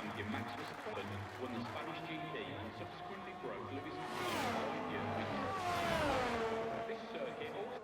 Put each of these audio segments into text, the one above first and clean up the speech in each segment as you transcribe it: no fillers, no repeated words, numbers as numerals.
champion Max Verstappen won the Spanish GP and subsequently broke Lewis Hamilton's 5-year winning. This circuit also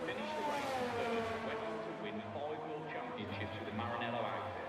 finished the race in third and went on to win 5 World Championships with the Maranello outfit.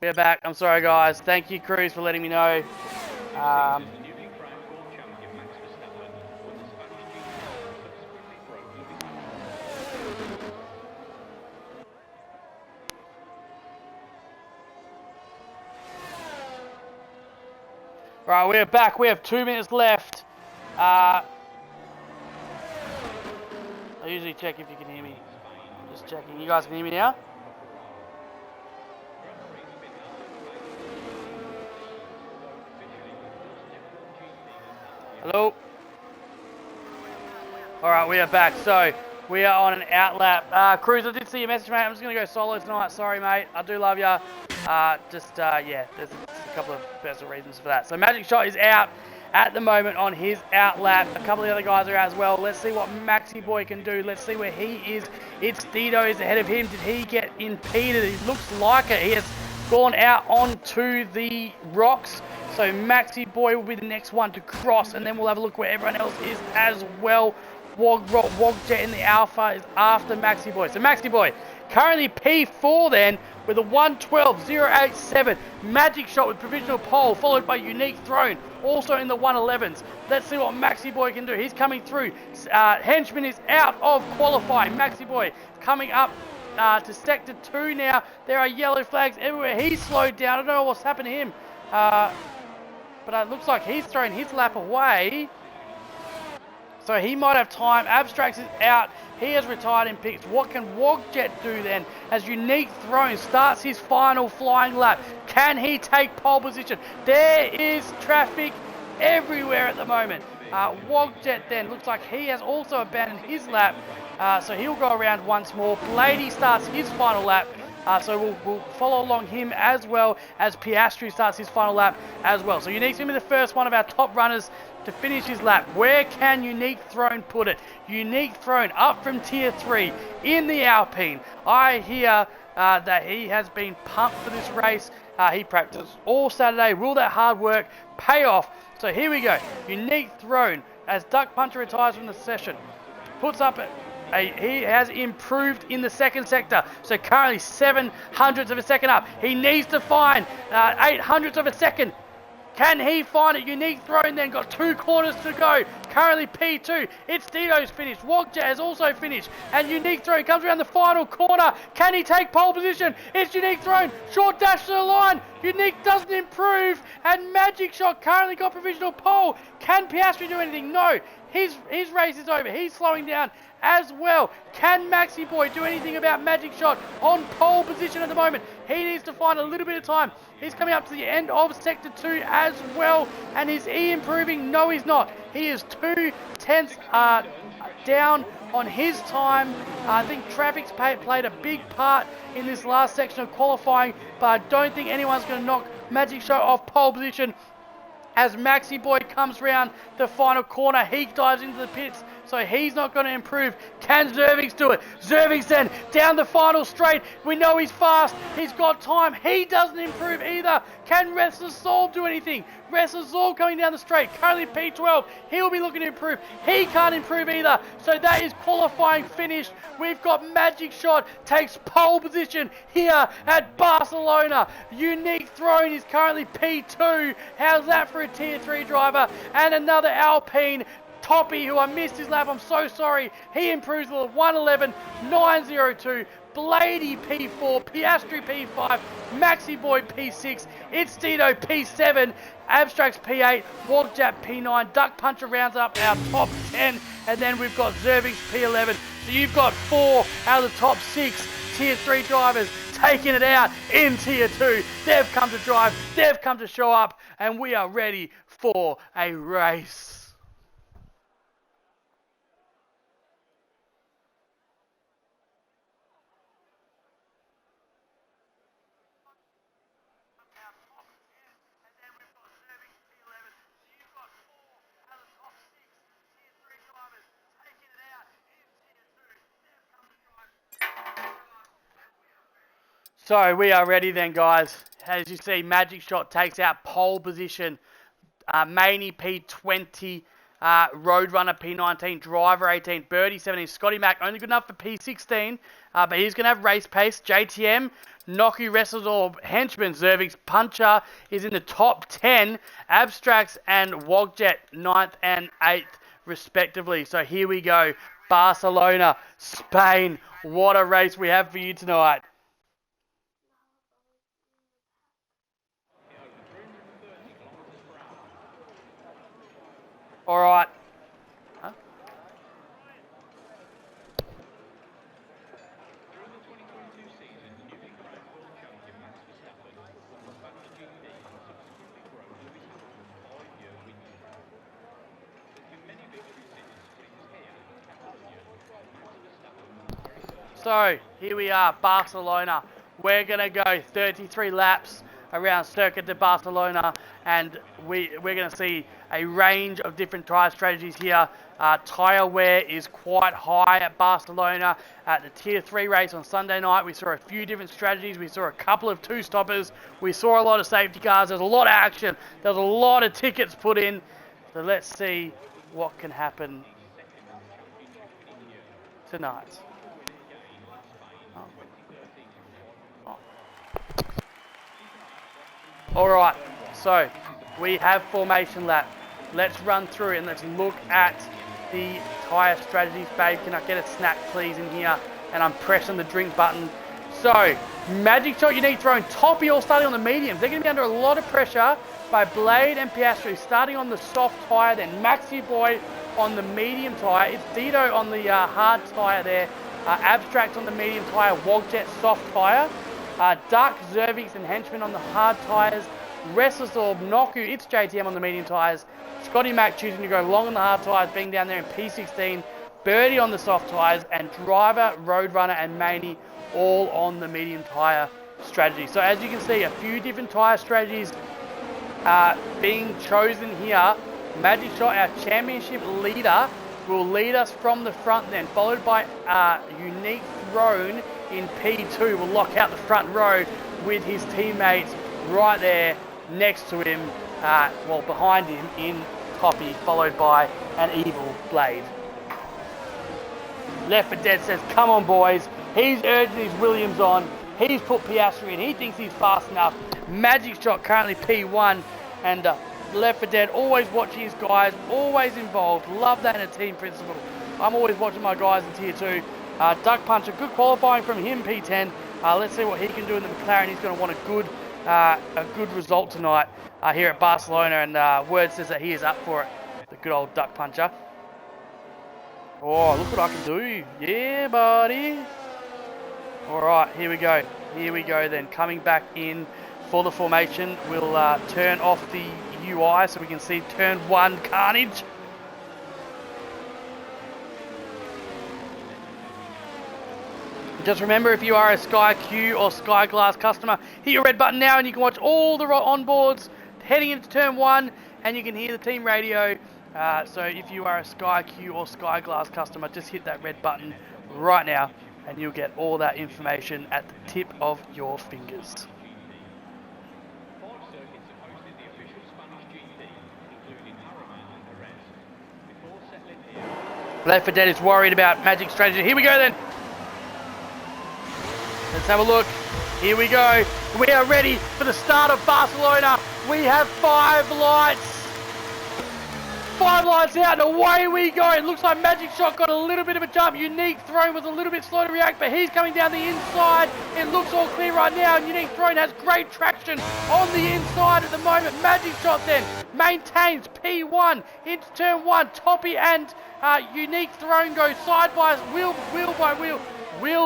We're back. I'm sorry, guys. Thank you, Cruz, for letting me know. Right, we're back. We have 2 minutes left. I usually check if you can hear me. I'm just checking. You guys can hear me now? Hello? Alright, we are back. So, we are on an outlap. Cruz, I did see your message, mate. I'm just going to go solo tonight. Sorry, mate. I do love ya. Yeah, there's a couple of personal reasons for that. So, Magic Shot is out at the moment on his outlap. A couple of the other guys are out as well. Let's see what Maxi Boy can do. Let's see where he is. It's Dito is ahead of him. Did he get impeded? It looks like it. He has gone out onto the rocks. So Maxi Boy will be the next one to cross, and then we'll have a look where everyone else is as well. Wogjet in the Alpha is after Maxi Boy. So Maxi Boy currently P4 then with a 112.087. Magic Shot with provisional pole, followed by Unique Throne, also in the 111s. Let's see what Maxi Boy can do. He's coming through. Henchman is out of qualifying. Maxi Boy coming up to Sector 2 now. There are yellow flags everywhere. He's slowed down. I don't know what's happened to him. But it looks like he's thrown his lap away. So he might have time. Abstracts is out. He has retired in picks. What can Wogjet do then? As Unique Throne starts his final flying lap. Can he take pole position? There is traffic everywhere at the moment. Wogjet then looks like he has also abandoned his lap. So he'll go around once more. Blady starts his final lap. So we'll follow along him as well as Piastri starts his final lap as well. So Unique's going to be the first one of our top runners to finish his lap. Where can Unique Throne put it? Unique Throne up from Tier 3 in the Alpine. I hear that he has been pumped for this race. He practiced all Saturday. Will that hard work pay off? So here we go. Unique Throne as Duck Puncher retires from the session. Puts up he has improved in the second sector. So currently 700ths of a second up. He needs to find 800ths of a second. Can he find it? Unique Throne then got 2 corners to go. currently P2. It's Dito's finished. Wogjet has also finished. And Unique Throne comes around the final corner. Can he take pole position? It's Unique Throne. Short dash to the line. Unique doesn't improve. And Magic Shot currently got provisional pole. Can Piastri do anything? No. His race is over. He's slowing down as well. Can Maxi Boy do anything about Magic Shot on pole position at the moment? He needs to find a little bit of time. He's coming up to the end of Sector 2 as well. And is he improving? No, he's not. He is 2/10 down on his time. I think traffic's played a big part in this last section of qualifying, but I don't think anyone's going to knock Magic Shot off pole position. As Maxi Boy comes round the final corner, he dives into the pits, so he's not going to improve. Can Zervix do it? Zervix then down the final straight. We know he's fast. He's got time. He doesn't improve either. Can Restless Soul do anything? Restless Soul coming down the straight. Currently P12. He'll be looking to improve. He can't improve either. So that is qualifying finished. We've got Magic Shot takes pole position here at Barcelona. Unique Throne is currently P2. How's that for a Tier 3 driver? And another Alpine. Toppy, who I missed his lap, I'm so sorry. He improves to 1:11.902. Blady P4, Piastri P5, Maxi Boy P6, It's Dito P7, Abstracts P8, Wogjat P9, Duck Puncher rounds up our top 10, and then we've got Zervix P11. So you've got 4 out of the top 6 Tier 3 drivers taking it out in Tier 2. They've come to drive, they've come to show up, and we are ready for a race. So we are ready then, guys. As you see, Magic Shot takes out pole position. Maney P20, Roadrunner P19, Driver 18, Birdie 17, Scotty Mac only good enough for P16, but he's going to have race pace. JTM, Noku Wrestles or Henchman, Zervix Puncher is in the top 10. Abstracts and Wogjet 9th and 8th respectively. So here we go. Barcelona, Spain. What a race we have for you tonight. All right. Huh? During the 2022 season, the newly crowned world champion Max Verstappen won the Spanish GP and subsequently broke Lewis Hamilton's 5-year win streak. There's been many victories since, but it was here in Catalonia that Max Verstappen. So here we are, Barcelona. We're gonna go 33 laps around Circuit de Barcelona, and we're going to see a range of different tyre strategies here. Tyre wear is quite high at Barcelona. At the Tier 3 race on Sunday night, we saw a few different strategies. We saw a couple of two-stoppers. We saw a lot of safety cars. There's a lot of action. There's a lot of tickets put in. So let's see what can happen tonight. Alright, so we have formation lap. Let's run through and let's look at the tyre strategies. Babe, can I get a snack please in here? And I'm pressing the drink button. So, Magic Shot, Unique Throne, Toppy all starting on the mediums. They're going to be under a lot of pressure by Blade and Piastri starting on the soft tyre, then Maxi Boy on the medium tyre. It's Dito on the hard tyre there. Abstract on the medium tyre, Wogjet soft tyre. Duck, Zervix and Henchman on the hard tyres. Restless Orb, Noku, It's JTM on the medium tyres. Scotty Mac choosing to go long on the hard tyres, being down there in P16. Birdie on the soft tyres. And Driver, Roadrunner and Maney all on the medium tyre strategy. So as you can see, a few different tyre strategies being chosen here. Magic Shot, our championship leader, will lead us from the front then, followed by Unique Throne in P2 will lock out the front row with his teammates right there next to him, well behind him in Toppy, followed by an Evil Blade. Left for Dead says, come on boys, he's urging his Williams on, he's put Piastri in, he thinks he's fast enough. Magic Shot currently P1 and Left for Dead, always watching his guys, always involved. Love that in a team principle. I'm always watching my guys in Tier 2. Duck Puncher, good qualifying from him, P10. Let's see what he can do in the McLaren. He's going to want a good result tonight here at Barcelona, and word says that he is up for it, the good old Duck Puncher. Oh, look what I can do. Yeah, buddy. All right, here we go. Here we go then. Coming back in for the formation. We'll turn off the UI so we can see turn 1 carnage. Just remember, if you are a Sky Q or Sky Glass customer, hit your red button now and you can watch all the onboards heading into turn 1, and you can hear the team radio. So if you are a Sky Q or Sky Glass customer, just hit that red button right now and you'll get all that information at the tip of your fingers. 5 circuits have hosted the official Spanish GT, including Araman and Jerez. Before settling here... Left for Dead is worried about Magic strategy. Here we go then. Let's have a look. Here we go. We are ready for the start of Barcelona. We have 5 lights. 5 lights out and away we go. It looks like Magic Shot got a little bit of a jump. Unique Throne was a little bit slow to react, but he's coming down the inside. It looks all clear right now, and Unique Throne has great traction on the inside at the moment. Magic Shot then maintains P1 into turn 1. Toppy and Unique Throne go side by wheel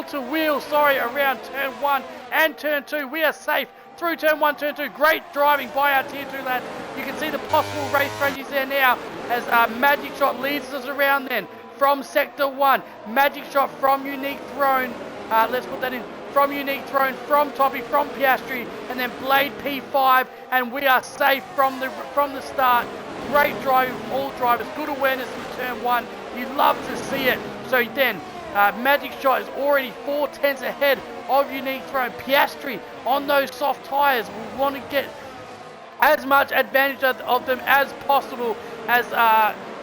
to wheel, around turn 1 and turn 2. We are safe through turn 1, turn 2. Great driving by our Tier 2 lads. You can see the possible race strategies there now as Magic Shot leads us around then from Sector 1. Magic Shot from Unique Throne. Let's put that in. From Unique Throne, from Toppy, from Piastri, and then Blade P5, and we are safe from the start. Great driving from all drivers. Good awareness in turn 1. You love to see it. So then, Magic Shot is already 4 tenths ahead of Unique Throne. Piastri on those soft tyres. We want to get as much advantage of them as possible as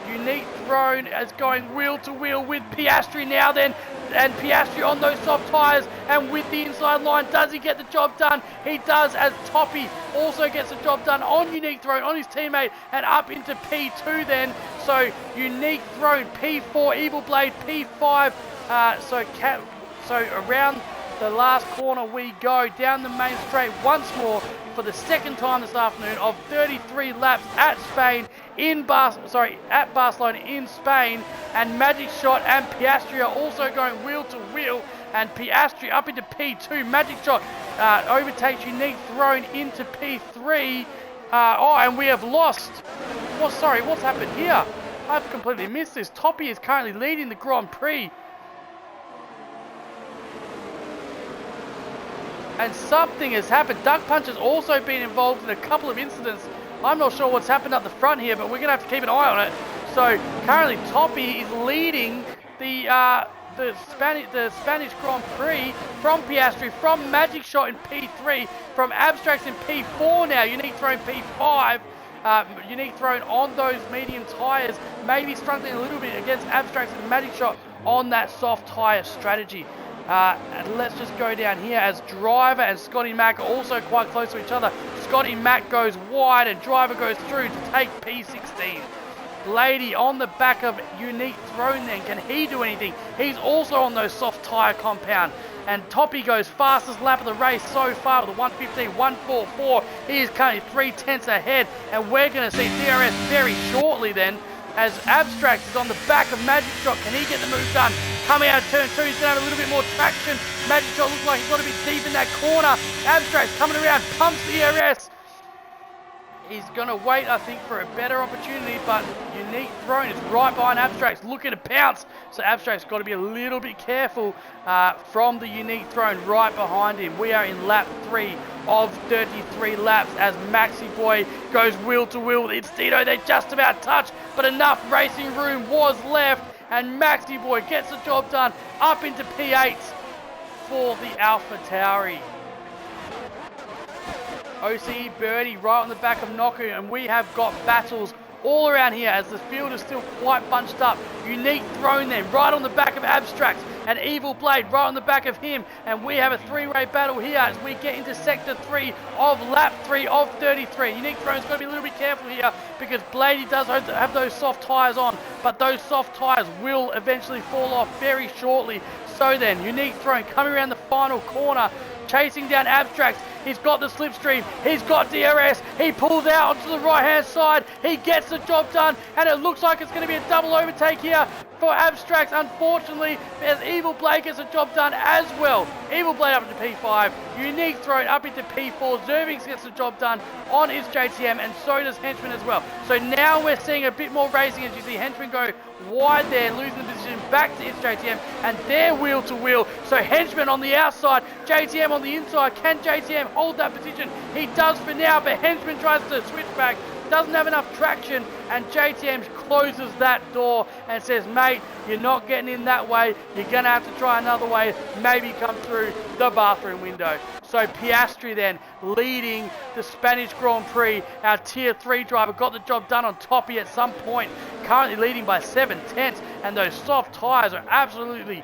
Unique Throne is going wheel to wheel with Piastri now then. And Piastri on those soft tyres and with the inside line. Does he get the job done? He does, as Toppy also gets the job done on Unique Throne, on his teammate, and up into P2 then. So Unique Throne, P4, Evil Blade, P5. So around the last corner we go, down the main straight once more for the second time this afternoon of 33 laps at Spain at Barcelona in Spain, and Magic Shot and Piastri are also going wheel to wheel, and Piastri up into P2. Magic Shot overtakes Unique Throne into P3. And we have lost. What's happened here? I've completely missed this. Toppy is currently leading the Grand Prix. And something has happened. Duck Punch has also been involved in a couple of incidents. I'm not sure what's happened up the front here, but we're going to have to keep an eye on it. So currently Toppy is leading the Spanish Grand Prix from Piastri, from Magic Shot in P3, from Abstracts in P4 now. Unique Throne P5. Unique Throne on those medium tyres, maybe struggling a little bit against Abstracts and Magic Shot on that soft tyre strategy. And let's just go down here as Driver and Scotty Mack are also quite close to each other. Scotty Mack goes wide and Driver goes through to take P16. Blady on the back of Unique Throne then. Can he do anything? He's also on those soft tyre compound. And Toppy goes fastest lap of the race so far with a 1:15, 1:44. He is currently 3 tenths ahead. And we're going to see DRS very shortly then, as Abstract is on the back of Magic Shot. Can he get the move done? Coming out of turn 2, he's going to have a little bit more traction. Magic Shot looks like he's got to be deep in that corner. Abstract's coming around, pumps the DRS. He's going to wait, I think, for a better opportunity, but Unique Throne is right behind Abstracts, looking to pounce. So Abstract's got to be a little bit careful from the Unique Throne right behind him. We are in lap 3 of 33 laps as Maxi Boy goes wheel to wheel with Dito. They just about touch, but enough racing room was left, and Maxi Boy gets the job done up into P8 for the Alpha Tauri. OCE Birdie right on the back of Noku, and we have got battles all around here as the field is still quite bunched up. Unique Throne then right on the back of Abstracts. and Evil Blade right on the back of him. And we have a three-way battle here as we get into Sector 3 of Lap 3 of 33. Unique Throne's got to be a little bit careful here because Bladey does have those soft tyres on, but those soft tyres will eventually fall off very shortly. So then, Unique Throne coming around the final corner, chasing down Abstracts. He's got the slipstream. He's got DRS. He pulls out onto the right-hand side. He gets the job done, and it looks like it's going to be a double overtake here for Abstracts. Unfortunately, as Evil Blade gets the job done as well. Evil Blade up into P5. Unique Throne up into P4. Zervix gets the job done on his JTM, and so does Henchman as well. So now we're seeing a bit more racing as you see Henchman go wide there, losing the position back to its JTM, and they're wheel to wheel. So Henchman on the outside, JTM on the inside. Can JTM hold that position? He does for now, but Henchman tries to switch back, doesn't have enough traction, and JTM closes that door and says, mate, you're not getting in that way, you're going to have to try another way, maybe come through the bathroom window. So Piastri then leading the Spanish Grand Prix. Our Tier 3 driver got the job done on Toppy at some point, currently leading by 7/10, and those soft tyres are absolutely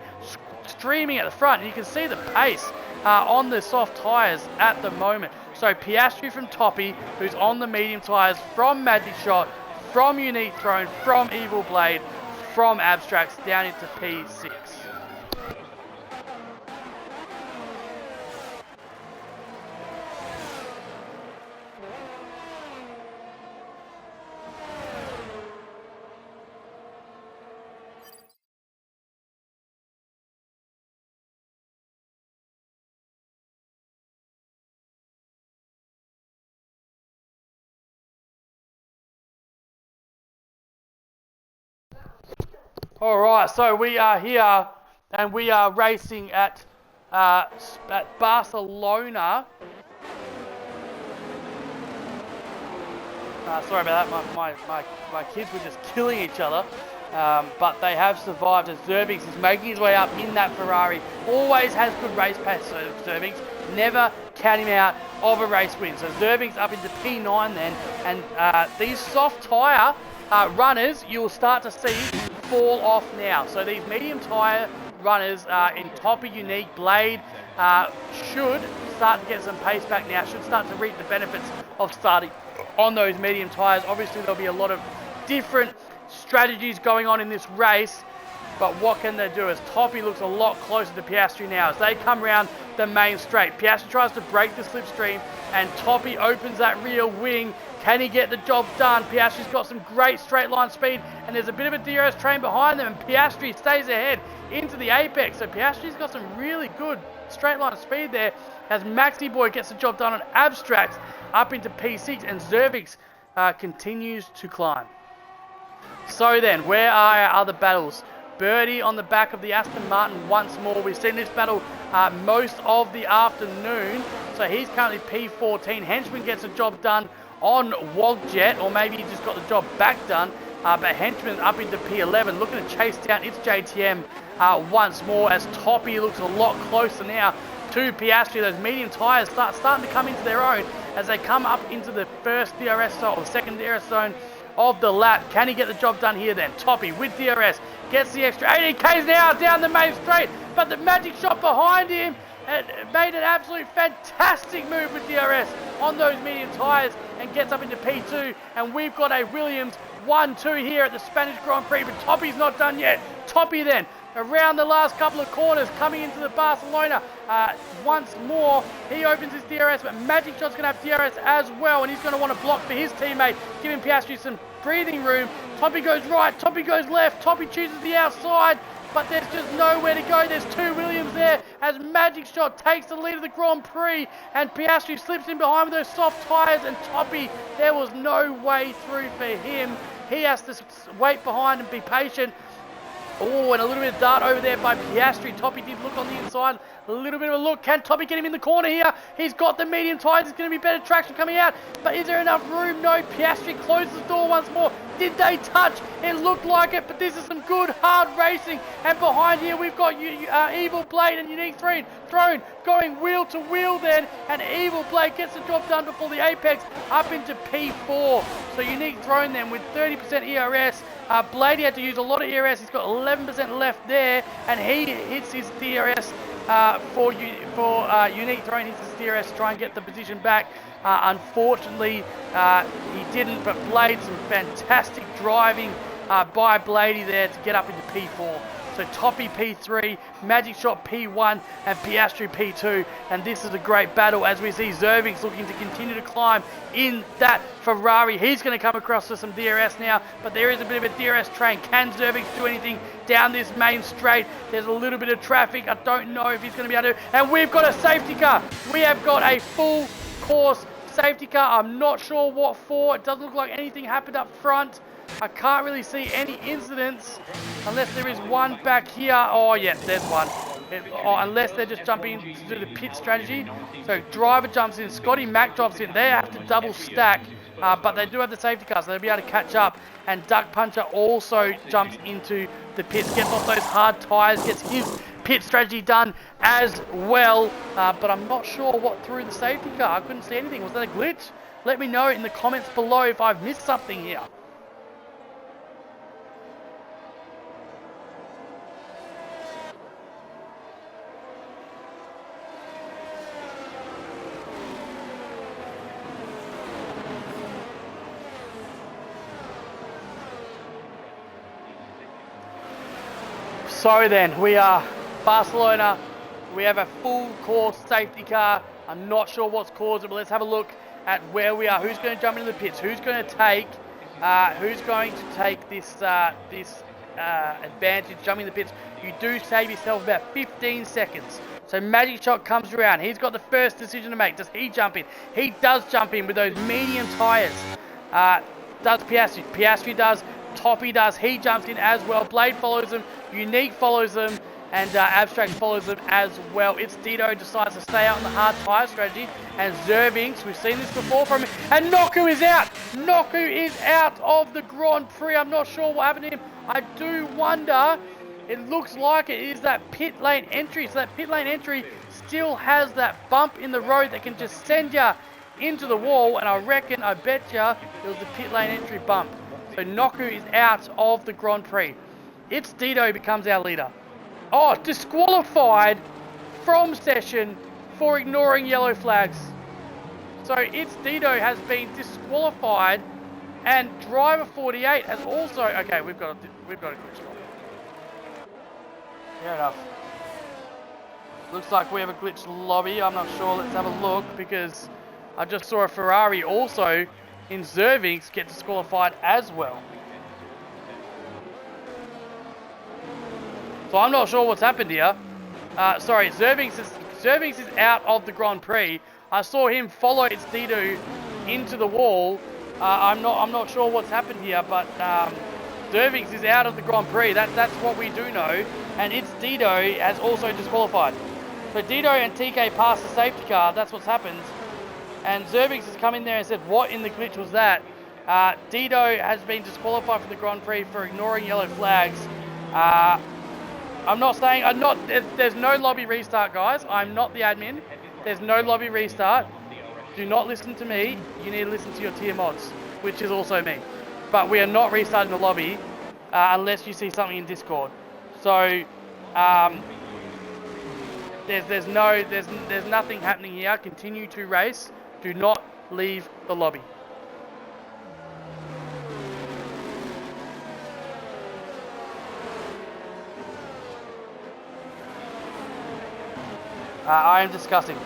streaming at the front. And you can see the pace on the soft tyres at the moment. So Piastri from Toppy, who's on the medium tyres, from Magic Shot, from Unique Throne, from Evil Blade, from Abstracts, down into P6. Alright, so we are here and we are racing at Barcelona. Sorry about that, my kids were just killing each other, but they have survived as Zervix is making his way up in that Ferrari. Always has good race pace, so Zervix, never count him out of a race win. So Zervix up into P9 then, and these soft tyre runners you will start to see fall off now. So these medium tyre runners in Toppy, Unique, Blade should start to get some pace back now, should start to reap the benefits of starting on those medium tyres. Obviously there'll be a lot of different strategies going on in this race, but what can they do as Toppy looks a lot closer to Piastri now as they come around the main straight. Piastri tries to break the slipstream and Toppy opens that rear wing. Can he get the job done? Piastri's got some great straight line speed and there's a bit of a DRS train behind them and Piastri stays ahead into the apex. So Piastri's got some really good straight line speed there as Maxi Boy gets the job done on Abstracts up into P6 and Zervix continues to climb. So then, where are our other battles? Birdie on the back of the Aston Martin once more. We've seen this battle most of the afternoon. So he's currently P14. Henchman gets the job done on Wogjet, or maybe he just got the job back done. But Henchman up into P11, looking to chase down its JTM once more as Toppy looks a lot closer now to Piastri. Those medium tyres starting to come into their own as they come up into the first DRS zone, or second DRS zone of the lap. Can he get the job done here then? Toppy with DRS gets the extra 80 Ks now down the main straight, but the Magic Shot behind him made an absolute fantastic move with DRS on those medium tyres and gets up into P2, and we've got a Williams 1-2 here at the Spanish Grand Prix, but Toppy's not done yet. Toppy then around the last couple of corners coming into the Barcelona once more. He opens his DRS, but Magic Shot's going to have DRS as well, and he's going to want to block for his teammate, giving Piastri some breathing room. Toppy goes right, Toppy goes left, Toppy chooses the outside, but there's just nowhere to go. There's two Williams there as Magic Shot takes the lead of the Grand Prix and Piastri slips in behind with those soft tyres, and Toppy, there was no way through for him. He has to wait behind and be patient. Oh, and a little bit of dart over there by Piastri. Toppy did look on the inside A little bit of a look. Can Toppy get him in the corner here? He's got the medium tyres. It's going to be better traction coming out. But is there enough room? No. Piastri closes the door once more. Did they touch? It looked like it, but this is some good, hard racing. And behind here, we've got Evil Blade and Unique Throne going wheel to wheel then. And Evil Blade gets the job done before the Apex up into P4. So Unique Throne then with 30% ERS. Blady had to use a lot of ERS. He's got 11% left there, and he hits his DRS for Unique Throne. Hits his DRS to try and get the position back. Unfortunately, he didn't, but Blade, some fantastic driving by Blady there to get up into P4. So Toppy P3, Magic Shot P1, and Piastri P2. And this is a great battle as we see Zervix looking to continue to climb in that Ferrari. He's going to come across with some DRS now, but there is a bit of a DRS train. Can Zervix do anything down this main straight? There's a little bit of traffic. I don't know if he's going to be able to. And we've got a safety car. We have got a full course safety car. I'm not sure what for. It doesn't look like anything happened up front. I can't really see any incidents unless there is one back here. Oh, yeah, there's one. Unless they're just jumping to do the pit strategy. So driver jumps in, Scotty Mack drops in. They have to double stack, but they do have the safety car, so they'll be able to catch up. And Duck Puncher also jumps into the pits, gets off those hard tyres, gets his pit strategy done as well. But I'm not sure what threw the safety car. I couldn't see anything. Was that a glitch? Let me know in the comments below if I've missed something here. So then, we are Barcelona. We have a full course safety car. I'm not sure what's caused it, but let's have a look at where we are. Who's going to jump into the pits? Who's going to take this advantage jumping in the pits? You do save yourself about 15 seconds. So Magic Shot comes around. He's got the first decision to make. Does he jump in? He does jump in with those medium tyres. Does Piastri? Piastri does. Toppy does. He jumps in as well. Blade follows him. Unique follows them. And Abstract follows them as well. It's Dito decides to stay out on the hard tyre strategy. And Zervix, we've seen this before from him. And Noku is out. Noku is out of the Grand Prix. I'm not sure what happened to him. I do wonder. It looks like it is that pit lane entry. So that pit lane entry still has that bump in the road that can just send you into the wall. And I bet you it was the pit lane entry bump. So Noku is out of the Grand Prix. It's Dito becomes our leader. Oh, disqualified from session for ignoring yellow flags. So It's Dito has been disqualified, and driver 48 has also. Okay, we've got a glitch lobby. Fair enough. Looks like we have a glitch lobby. I'm not sure. Let's have a look because I just saw a Ferrari also in Zervix get disqualified as well. So I'm not sure what's happened here. Sorry, Zervix is out of the Grand Prix. I saw him follow It's Dito into the wall. I'm not sure what's happened here, but Zervix is out of the Grand Prix. That's what we do know. And It's Dito has also disqualified. So Dito and TK passed the safety car. That's what's happened. And Zervix has come in there and said, "What in the glitch was that?" Dito has been disqualified from the Grand Prix for ignoring yellow flags. There's no lobby restart, guys. I'm not the admin. There's no lobby restart. Do not listen to me. You need to listen to your tier mods, which is also me. But we are not restarting the lobby unless you see something in Discord. So there's nothing happening here. Continue to race. Do not leave the lobby. I am discussing.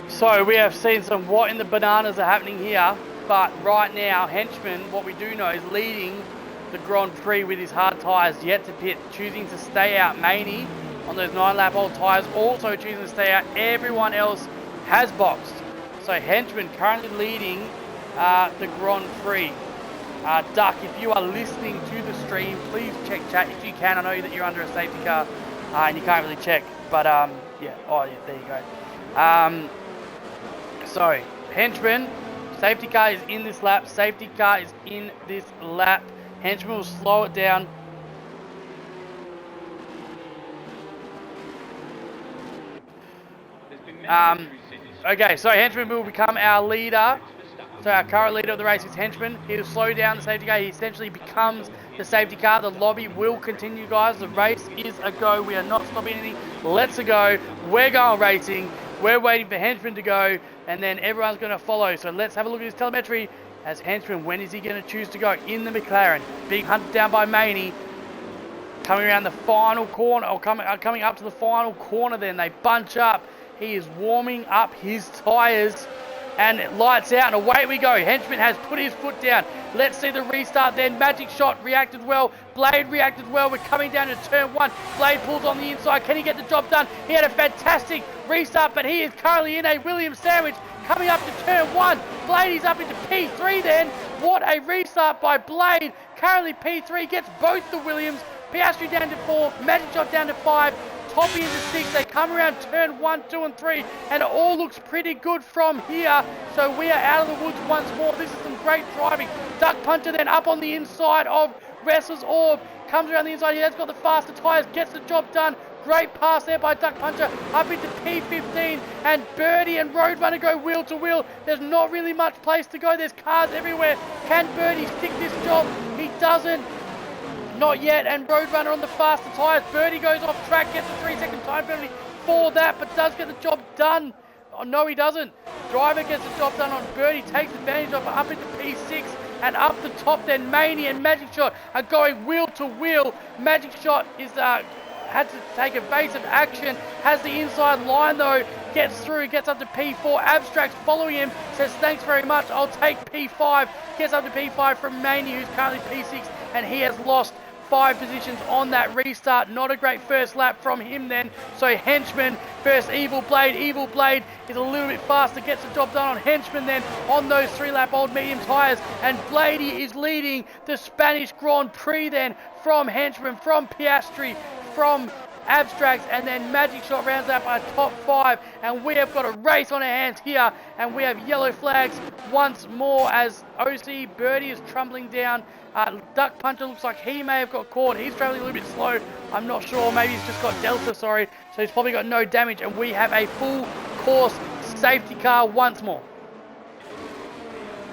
So we have seen some what in the bananas are happening here, but right now Henchman, what we do know, is leading the Grand Prix with his hard tyres, yet to pit, choosing to stay out. Maney on those 9-lap old tyres also choosing to stay out. Everyone else has boxed. So Henchman currently leading the Grand Prix. Duck, if you are listening to the stream, please check chat if you can. I know that you're under a safety car and you can't really check, but yeah, oh yeah, there you go. So Henchman, safety car is in this lap. Safety car is in this lap. Henchman will slow it down. Okay, so Henchman will become our leader. So our current leader of the race is Henchman. He'll slow down the safety car. He essentially becomes the safety car. The lobby will continue, guys. The race is a go. We are not stopping anything. Let's go. We're going racing. We're waiting for Henchman to go, and then everyone's going to follow. So let's have a look at his telemetry. As Henchman, when is he going to choose to go? In the McLaren, being hunted down by Maney. Coming around the final corner, or coming up to the final corner, then they bunch up. He is warming up his tyres, and it lights out, and away we go. Henchman has put his foot down. Let's see the restart then. Magic Shot reacted well. Blade reacted well. We're coming down to turn 1. Blade pulls on the inside. Can he get the job done? He had a fantastic restart, but he is currently in a Williams sandwich. Coming up to turn 1. Blade is up into P3 then. What a restart by Blade. Currently P3 gets both the Williams. Piastri down to 4. Magic Shot down to 5. Toppy into 6. They come around turn 1, 2 and 3, and it all looks pretty good from here. So we are out of the woods once more. This is some great driving. Duck Puncher then up on the inside of Wrestler's Orb. Comes around the inside. He has got the faster tyres. Gets the job done. Great pass there by Duck Puncher up into P15, and Birdie and Roadrunner go wheel to wheel. There's not really much place to go. There's cars everywhere. Can Birdie stick this job? He doesn't. Not yet, and Roadrunner on the faster tyres. Birdie goes off track, gets a 3-second time penalty for that, but does get the job done. Oh, no, he doesn't. Driver gets the job done on Birdie, takes advantage of it up into P6, and up the top then Maney and Magic Shot are going wheel to wheel. Magic Shot is had to take evasive action, has the inside line though, gets through, gets up to P4. Abstract's following him, says thanks very much, I'll take P5. Gets up to P5 from Maney, who's currently P6, and he has lost 5 positions on that restart. Not a great first lap from him then. So Henchman versus Evil Blade. Evil Blade is a little bit faster, gets the job done on Henchman then on those 3-lap old medium tyres. And Bladey is leading the Spanish Grand Prix then from Henchman, from Piastri, from Abstracts, and then Magic Shot rounds out by top 5, and we have got a race on our hands here, and we have yellow flags once more as OC Birdie is trundling down. Duck Puncher looks like he may have got caught. He's traveling a little bit slow. I'm not sure. Maybe he's just got Delta, sorry. So he's probably got no damage, and we have a full course safety car once more.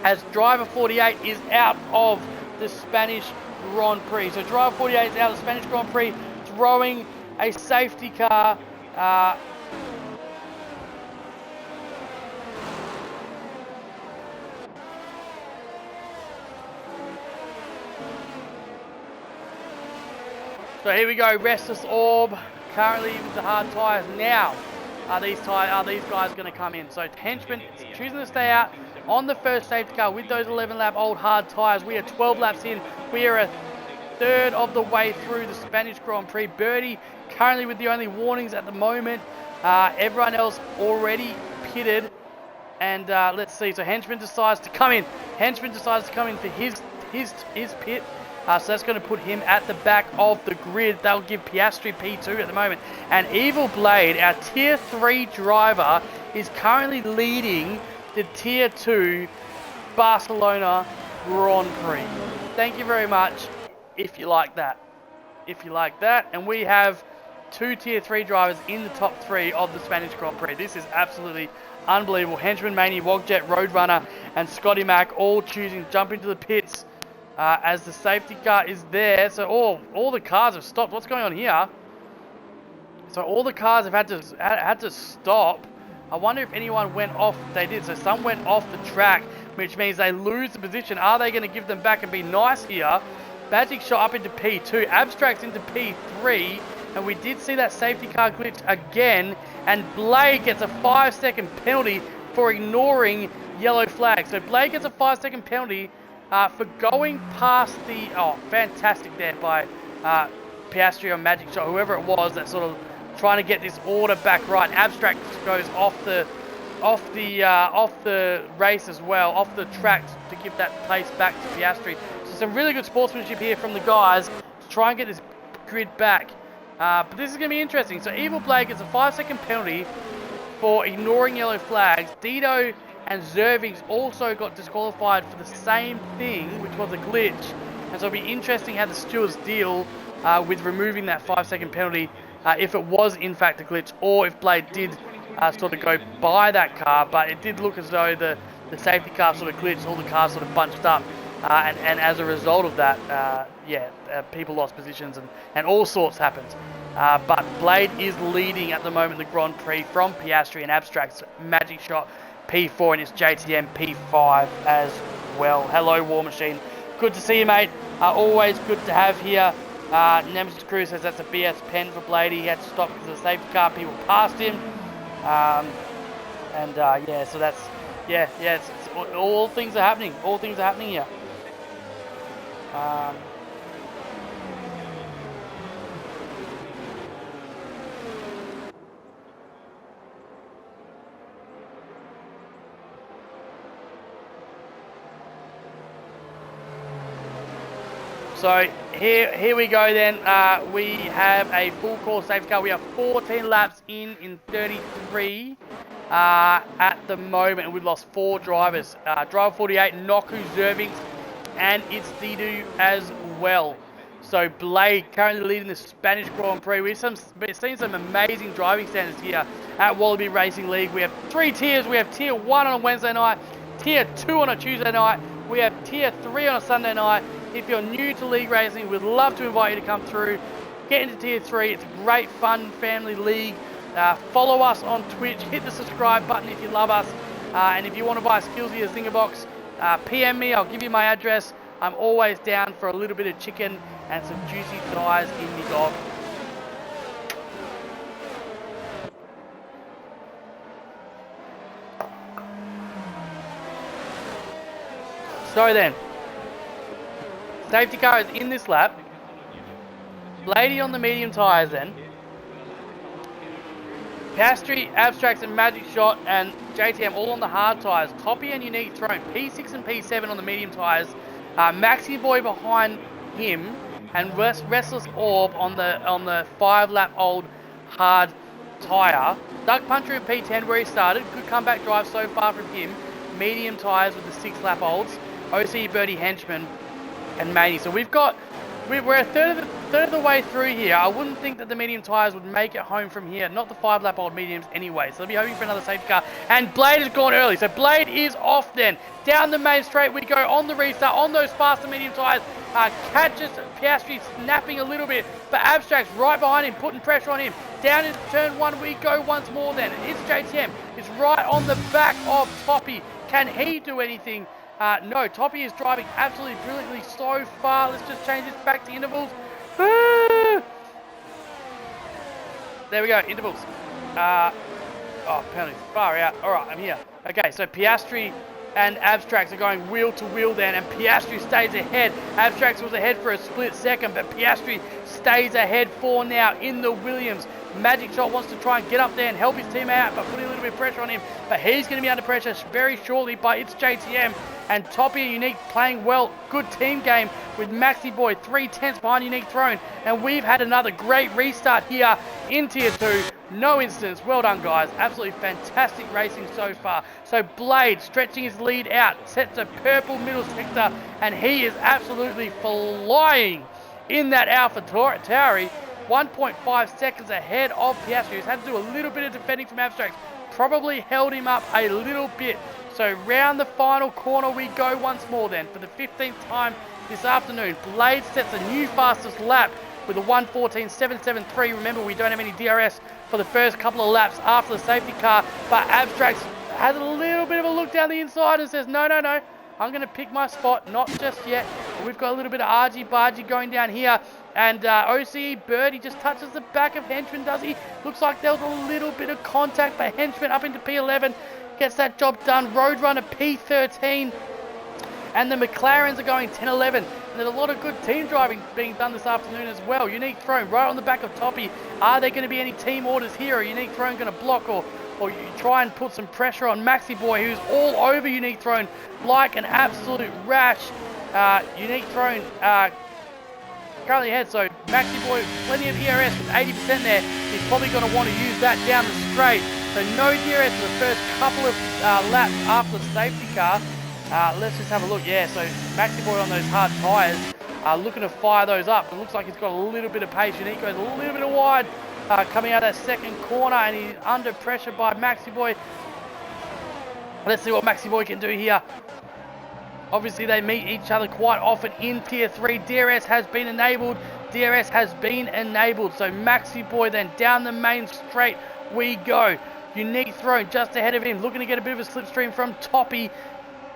As driver 48 is out of the Spanish Grand Prix. So driver 48 is out of the Spanish Grand Prix, throwing a safety car. So here we go, Restless Orb, currently with the hard tyres. Now, are these guys going to come in? So Henchman choosing to stay out on the first safety car with those 11-lap old hard tyres. We are 12 laps in. We are a third of the way through the Spanish Grand Prix. Birdie currently with the only warnings at the moment. Everyone else already pitted. And let's see, so Henchman decides to come in. Henchman decides to come in for his pit. So that's going to put him at the back of the grid. That'll give Piastri P2 at the moment. And Evil Blade, our Tier 3 driver, is currently leading the Tier 2 Barcelona Grand Prix. Thank you very much, if you like that. If you like that. And we have 2 Tier 3 drivers in the top 3 of the Spanish Grand Prix. This is absolutely unbelievable. Henchman, Maney, Wogjet, Roadrunner, and Scotty Mac all choosing to jump into the pits. As the safety car is there. So all the cars have stopped. What's going on here? So all the cars have had to stop. I wonder if anyone went off. They did. So some went off the track, which means they lose the position. Are they going to give them back and be nice here? Magic Shot up into P2. Abstracts into P3. And we did see that safety car glitch again. and Blade gets a 5-second penalty for ignoring yellow flag. So Blade gets a 5-second penalty for going past the, fantastic there by Piastri or Magic Shot, whoever it was that sort of trying to get this order back right. Abstract goes off the race as well, off the track to give that place back to Piastri. So some really good sportsmanship here from the guys to try and get this grid back. But this is going to be interesting. So Evil Blade gets a 5-second penalty for ignoring yellow flags. Dido and Zervings also got disqualified for the same thing, which was a glitch. And so it'll be interesting how the stewards deal with removing that 5-second penalty if it was in fact a glitch, or if Blade did sort of go by that car. But it did look as though the safety car sort of glitched, all the cars sort of bunched up. And as a result of that, people lost positions and all sorts happened. But Blade is leading at the moment the Grand Prix from Piastri and Abstract's Magic Shot P4 and its JTM P5 as well. Hello, War Machine. Good to see you, mate. Always good to have here. Nemesis Crew says that's a BS pen for Blade. He had to stop because of the safety car. People passed him. So that's, it's all things are happening. All things are happening here. So here we go then. We have a full course safety car. We are 14 laps in 33 at the moment, and we've lost 4 drivers. Driver 48, Noku, Zervings, and it's Didu as well. So Blade currently leading the Spanish Grand Prix. We've seen some amazing driving standards here at Wallaby Racing League. We have 3 tiers. We have tier 1 on a Wednesday night, tier 2 on a Tuesday night. We have tier 3 on a Sunday night. If you're new to league racing, we'd love to invite you to come through. Get into tier 3. It's a great, fun family league. Follow us on Twitch. Hit the subscribe button if you love us. And if you want to buy a Skillsy or Zinger box, PM me. I'll give you my address. I'm always down for a little bit of chicken and some juicy thighs in the dog. So then, safety car is in this lap. Lady on the medium tyres then. Piastri, Abstracts and Magic Shot and JTM all on the hard tyres. Toppy and Unique Throne, P6 and P7 on the medium tyres. Maxi Boy behind him and Restless Orb on the 5-lap old hard tyre. Duck Puncher in P10 where he started. Good comeback drive so far from him. Medium tyres with the 6-lap olds. OC Birdie Henchman and Maney. So we're a third of the way through here. I wouldn't think that the medium tyres would make it home from here. Not the 5-lap old mediums anyway. So they'll be hoping for another safety car. And Blade has gone early. So Blade is off then. Down the main straight we go on the restart on those faster medium tyres. Catches Piastri snapping a little bit. But Abstract's right behind him, putting pressure on him. Down into turn 1 we go once more then. It's JTM. It's right on the back of Toppy. Can he do anything? No, Toppy is driving absolutely brilliantly so far. Let's just change this back to intervals. There we go, intervals. Penalties, far out. All right, I'm here. Okay, so Piastri and Abstracts are going wheel to wheel then, and Piastri stays ahead. Abstracts was ahead for a split second, but Piastri stays ahead for now in the Williams. Magic Shot wants to try and get up there and help his team out by putting a little bit of pressure on him, but he's going to be under pressure very shortly by its JTM. And Toppy and Unique playing well. Good team game with Maxi Boy 3/10 behind Unique Throne. And we've had another great restart here in Tier 2. No incidents. Well done, guys. Absolutely fantastic racing so far. So Blade stretching his lead out. Sets a purple middle sector. And he is absolutely flying in that Alpha Tauri. 1.5 seconds ahead of Piastri. He's had to do a little bit of defending from Abstract. Probably held him up a little bit. So round the final corner we go once more then for the 15th time this afternoon. Blade sets a new fastest lap with a 1:14.773. Remember, we don't have any DRS for the first couple of laps after the safety car, but Abstract has a little bit of a look down the inside and says, no, I'm going to pick my spot, not just yet. We've got a little bit of argy-bargy going down here And OCE Birdie just touches the back of Henchman, does he? Looks like there was a little bit of contact, but Henchman up into P11 gets that job done. Roadrunner P13. And the McLarens are going 10-11. And there's a lot of good team driving being done this afternoon as well. Unique Throne right on the back of Toppy. Are there going to be any team orders here? Are Unique Throne going to block or you try and put some pressure on Maxi Boy, who's all over Unique Throne like an absolute rash? Unique Throne currently ahead, so Maxi Boy, plenty of DRS with 80% there. He's probably going to want to use that down the straight. So no DRS for the first couple of laps after the safety car. Let's just have a look. Yeah, so Maxi Boy on those hard tyres, looking to fire those up. It looks like he's got a little bit of pace. Unique goes a little bit wide coming out of that second corner, and he's under pressure by Maxi Boy. Let's see what Maxi Boy can do here. Obviously, they meet each other quite often in Tier 3. DRS has been enabled. DRS has been enabled. So Maxi Boy then down the main straight we go. Unique Throne just ahead of him, looking to get a bit of a slipstream from Toppy.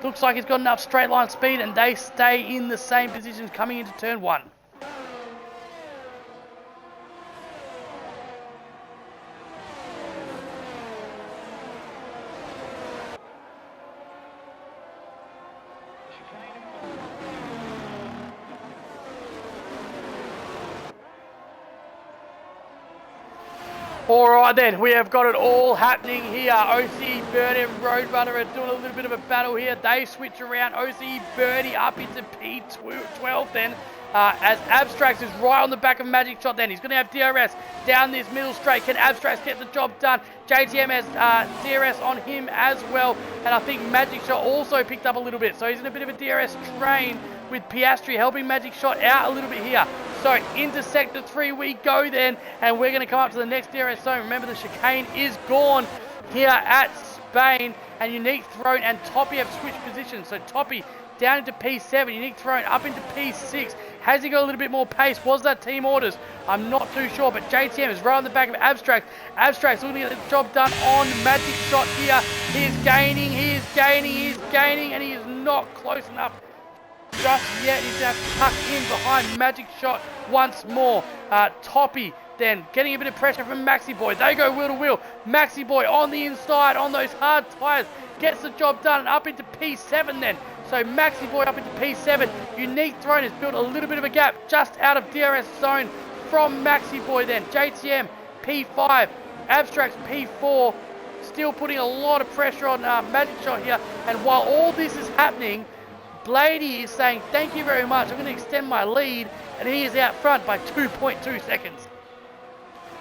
Looks like he's got enough straight line speed, and they stay in the same positions coming into turn 1. Alright then, we have got it all happening here. OCE Birdie and Roadrunner are doing a little bit of a battle here. They switch around. OCE Birdie up into P12 then. As Abstracts is right on the back of Magic Shot then. He's going to have DRS down this middle straight. Can Abstracts get the job done? JTM has DRS on him as well. And I think Magic Shot also picked up a little bit. So he's in a bit of a DRS train with Piastri helping Magic Shot out a little bit here. So into Sector 3 we go then, and we're going to come up to the next DRS zone. Remember, the chicane is gone here at Spain, and Unique Throne and Toppy have switched positions. So Toppy down into P7, Unique Throne up into P6. Has he got a little bit more pace? Was that team orders? I'm not too sure, but JTM is right on the back of Abstract. Abstract's looking to get the job done on Magic Shot here. He is gaining, and he is not close enough just yet. He's now tucked in behind Magic Shot once more. Toppy then getting a bit of pressure from Maxi Boy. They go wheel to wheel. Maxi Boy on the inside on those hard tyres gets the job done, and up into P7 then. So Maxi Boy up into P7. Unique Throne has built a little bit of a gap just out of DRS zone from Maxi Boy then. JTM P5, Abstracts P4, still putting a lot of pressure on Magic Shot here. And while all this is happening, Blady is saying, thank you very much, I'm going to extend my lead, and he is out front by 2.2 seconds.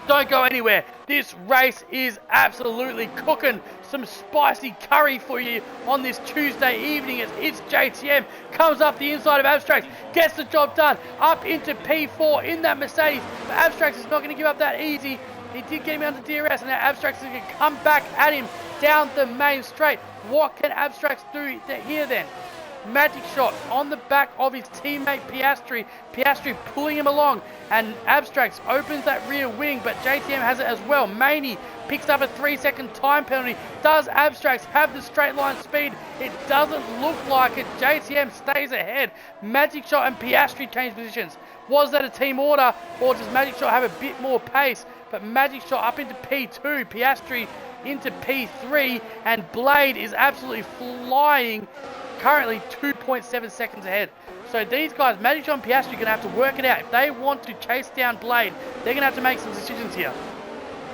Don't go anywhere. This race is absolutely cooking. Some spicy curry for you on this Tuesday evening as it's JTM. Comes up the inside of Abstracts. Gets the job done. Up into P4 in that Mercedes. But Abstracts is not going to give up that easy. He did get him under DRS, and now Abstracts is going to come back at him down the main straight. What can Abstracts do here then? Magic Shot on the back of his teammate Piastri. Piastri pulling him along, and Abstracts opens that rear wing, but JTM has it as well. Maney picks up a 3-second time penalty. Does Abstracts have the straight line speed? It doesn't look like it. JTM stays ahead. Magic Shot and Piastri change positions. Was that a team order, or does Magic Shot have a bit more pace? But Magic Shot up into P2, Piastri into P3, and Blade is absolutely flying, currently 2.7 seconds ahead. So these guys, Magic Shot and Piastri, are going to have to work it out. If they want to chase down Blade, they're going to have to make some decisions here.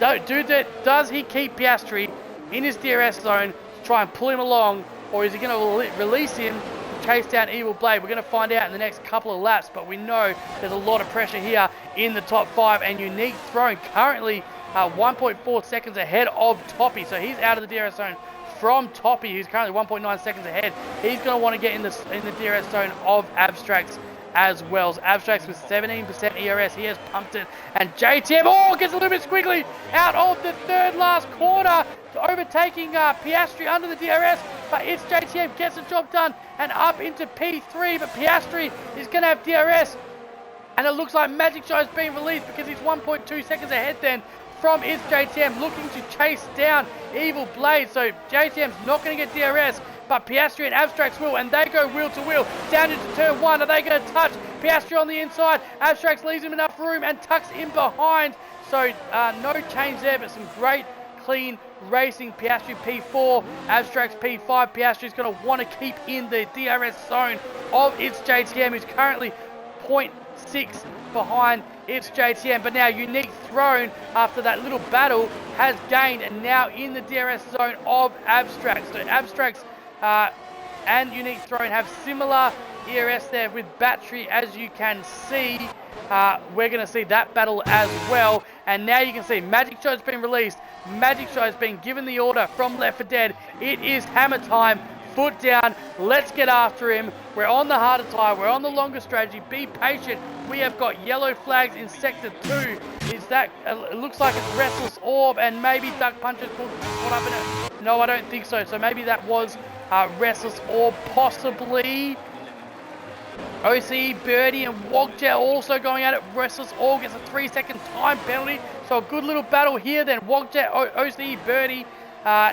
Does he keep Piastri in his DRS zone to try and pull him along, or is he going to release him to chase down Evil Blade? We're going to find out in the next couple of laps, but we know there's a lot of pressure here in the top 5, and Unique Throne currently 1.4 seconds ahead of Toppy, so he's out of the DRS zone from Toppy, who's currently 1.9 seconds ahead. He's going to want to get in the DRS zone of Abstracts as well. So Abstracts with 17% ERS, he has pumped it, and JTM gets a little bit squiggly out of the third last corner, overtaking Piastri under the DRS, but it's JTM gets the job done and up into P3, but Piastri is going to have DRS, and it looks like Magic Shot is being released because he's 1.2 seconds ahead then from is JTM, looking to chase down Evil Blade. So JTM's not going to get DRS, but Piastri and Abstracts will, and they go wheel to wheel down into turn 1. Are they going to touch? Piastri on the inside. Abstracts leaves him enough room and tucks in behind. So no change there, but some great clean racing. Piastri P4, Abstracts P5. Piastri's going to want to keep in the DRS zone of its JTM, who's currently 0.6 behind its JTM. But now Unique Throne, after that little battle, has gained and now in the DRS zone of Abstracts. So Abstracts and Unique Throne have similar ERS there with battery, as you can see. We're going to see that battle as well. And now you can see Magic Shot's been released. Magic Shot has been given the order from Left 4 Dead. It is hammer time. Foot down. Let's get after him. We're on the harder tyre. We're on the longer strategy. Be patient. We have got yellow flags in Sector 2. Is that... it looks like it's Restless Orb and maybe Duck Punches caught up in it. No, I don't think so. So maybe that was Restless Orb, possibly. OCE, Birdie and Wogjet also going at it. Restless Orb gets a 3-second time penalty. So a good little battle here then. Wogjet, OCE, Birdie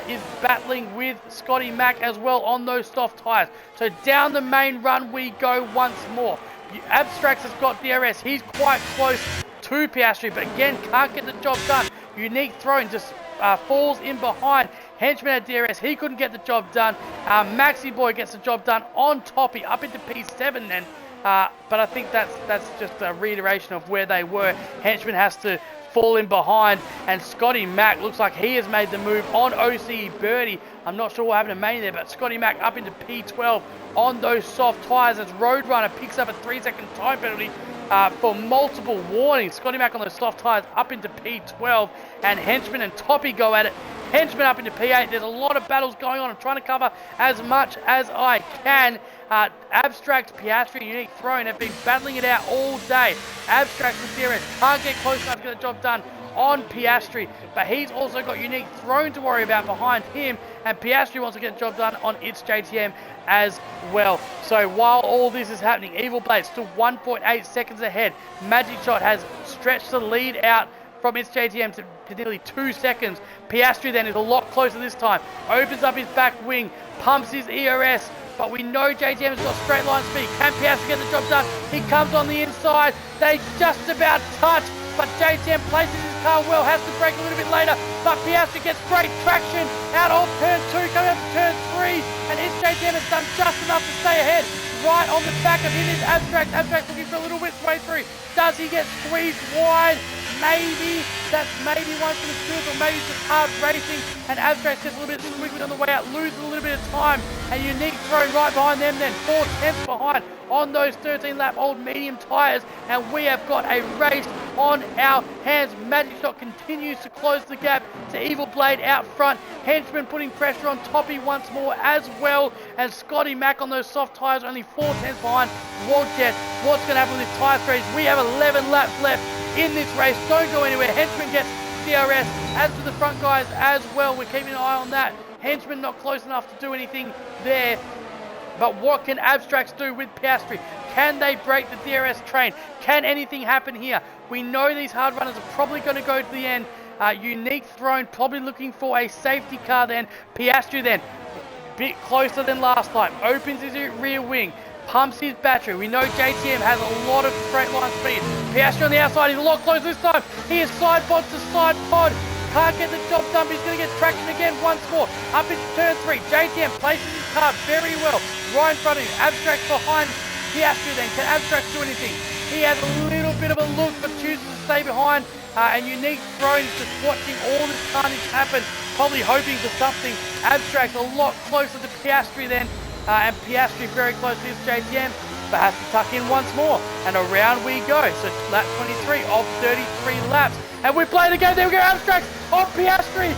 is battling with Scotty Mac as well on those soft tyres. So down the main run we go once more. Abstracts has got DRS. He's quite close to Piastri, but again, can't get the job done. Unique Throne just falls in behind. Henchman had DRS. He couldn't get the job done. Maxi Boy gets the job done on Toppy, up into P7 then. But I think that's just a reiteration of where they were. Henchman has to fall in behind, and Scotty Mac looks like he has made the move on OCE Birdie. I'm not sure what happened to Manny there, but Scotty Mac up into P12 on those soft tyres as Roadrunner picks up a 3-second time penalty for multiple warnings. Scotty Mac on those soft tyres up into P12, and Henchman and Toppy go at it. Henchman up into P8. There's a lot of battles going on. I'm trying to cover as much as I can. Abstract, Piastri, Unique Throne have been battling it out all day. Abstract with DRS can't get close enough to get the job done on Piastri, but he's also got Unique Throne to worry about behind him, and Piastri wants to get the job done on its JTM as well. So while all this is happening, Evil Blade still 1.8 seconds ahead. Magic Shot has stretched the lead out from its JTM to nearly 2 seconds. Piastri then is a lot closer this time. Opens up his back wing, pumps his ERS, but we know JTM has got straight line speed. Can Piastri get the job done? He comes on the inside. They just about touch, but JTM places his car well, has to brake a little bit later, but Piastri gets great traction out of turn 2, coming up to turn 3, and its JTM has done just enough to stay ahead. Right on the back of him is Abstract. Abstract looking for a little bit way through. Does he get squeezed wide? Maybe. That's maybe one for the skills, or maybe just hard racing. And Abstract gets a little bit squiggly on the way out, loses a little bit of time. And Unique Throne right behind them then, 4 tenths behind on those 13-lap old medium tyres. And we have got a race on our hands. Magic Shot continues to close the gap to Evil Blade out front. Henchman putting pressure on Toppy once more as well. And Scotty Mac on those soft tyres, only 4 tenths behind Wogjet. What's going to happen with this tyre series? We have 11 laps left in this race. Don't go anywhere. Henchman gets DRS, as to the front guys as well. We're keeping an eye on that. Henchman not close enough to do anything there. But what can Abstracts do with Piastri? Can they break the DRS train? Can anything happen here? We know these hard runners are probably going to go to the end. Unique Throne probably looking for a safety car then. Piastri then, a bit closer than last time. Opens his rear wing. Pumps his battery. We know JTM has a lot of straight line speed. Piastri on the outside. He's a lot closer this time. He is side pod to side pod. Can't get the job done, but he's going to get traction again once more. Up into turn 3. JTM places his car very well. Right in front of him. Abstract behind Piastri then. Can Abstract do anything? He has a little bit of a look, but chooses to stay behind. And Unique Throne is just watching all this carnage happen, probably hoping for something. Abstract a lot closer to Piastri then. And Piastri very close to his JTM, but has to tuck in once more. And around we go. So lap 23 of 33 laps. And we play the game. There we go. Abstract on Piastri.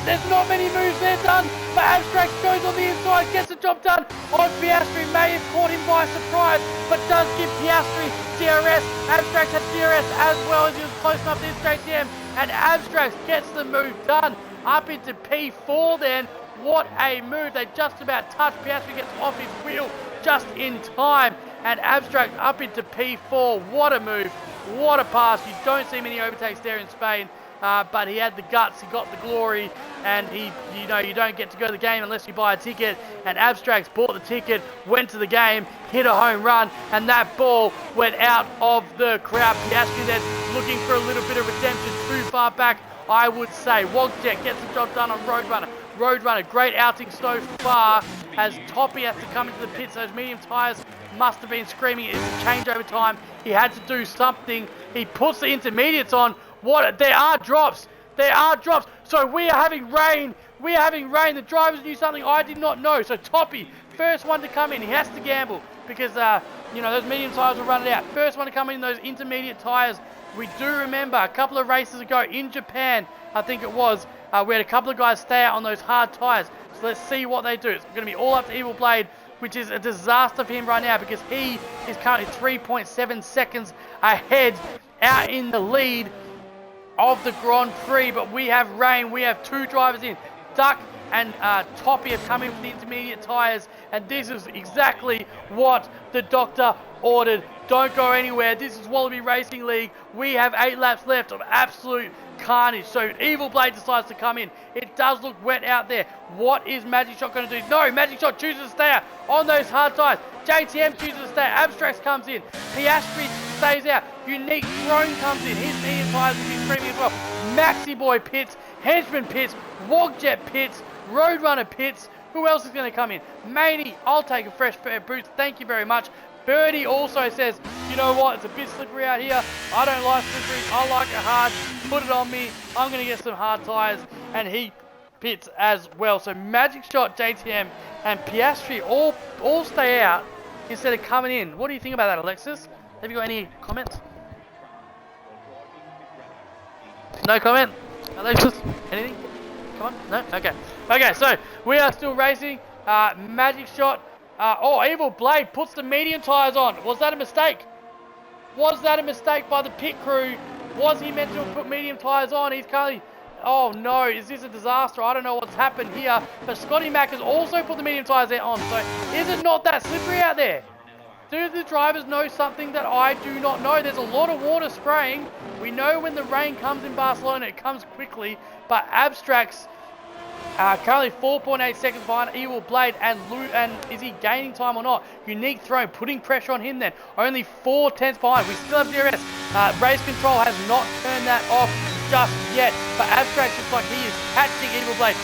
There's not many moves there done, but Abstract goes on the inside, gets the job done on Piastri. May have caught him by surprise, but does give Piastri DRS. Abstract has DRS as well, as he was close enough to his JTM. And Abstract gets the move done up into P4 then. What a move. They just about touched. Piastri gets off his wheel just in time. And Abstract up into P4. What a move. What a pass. You don't see many overtakes there in Spain. But he had the guts. He got the glory. and you know, you don't get to go to the game unless you buy a ticket, and Abstracts bought the ticket, went to the game, hit a home run, and that ball went out of the crowd. Piastri then looking for a little bit of redemption, too far back, I would say. Wogjet gets the job done on Roadrunner. Roadrunner, great outing so far, as Toppy has to come into the pits. Those medium tyres must have been screaming. It's a changeover time. He had to do something. He puts the intermediates on. There are drops. There are drops. So we are having rain. We are having rain. The drivers knew something I did not know. So Toppy, first one to come in. He has to gamble because, you know, those medium tyres will run it out. First one to come in, those intermediate tyres. We do remember a couple of races ago in Japan, I think it was, we had a couple of guys stay out on those hard tyres. So let's see what they do. It's going to be all up to Evil Blade, which is a disaster for him right now because he is currently 3.7 seconds ahead out in the lead of the Grand Prix. But we have rain. We have two drivers in. Duck and Toppy have come in with the intermediate tyres, and this is exactly what the doctor ordered. Don't go anywhere. This is Wallaby Racing League. We have 8 laps left of absolute carnage. So Evil Blade decides to come in. It does look wet out there. What is Magic Shot going to do? No, Magic Shot chooses to stay out on those hard tyres. JTM chooses to stay out. Abstracts comes in. Piastri stays out. Unique Throne comes in. His medium tyres will be screaming as well. Maxi Boy pits. Henchman pits. Wogjet pits. Roadrunner pits. Who else is going to come in? Maney, I'll take a fresh pair of boots. Thank you very much. Birdie also says, you know what, it's a bit slippery out here. I don't like slippery. I like it hard. Put it on me. I'm going to get some hard tyres. And he pits as well. So Magic Shot, JTM, and Piastri all stay out instead of coming in. What do you think about that, Alexis? Have you got any comments? No comment? Alexis? Anything? Come on? No? Okay. Okay, so we are still racing. Magic Shot. Evil Blade puts the medium tyres on. Was that a mistake? Was that a mistake by the pit crew? Was he meant to have put medium tyres on? He's currently... Oh no, is this a disaster? I don't know what's happened here. But Scotty Mack has also put the medium tyres on. So is it not that slippery out there? Do the drivers know something that I do not know? There's a lot of water spraying. We know when the rain comes in Barcelona, it comes quickly. But Abstracts... currently 4.8 seconds behind Evil Blade, and is he gaining time or not? Unique Throne putting pressure on him then. Only 4 tenths behind. We still have DRS. Race control has not turned that off just yet. But Abstract looks like he is catching Evil Blade.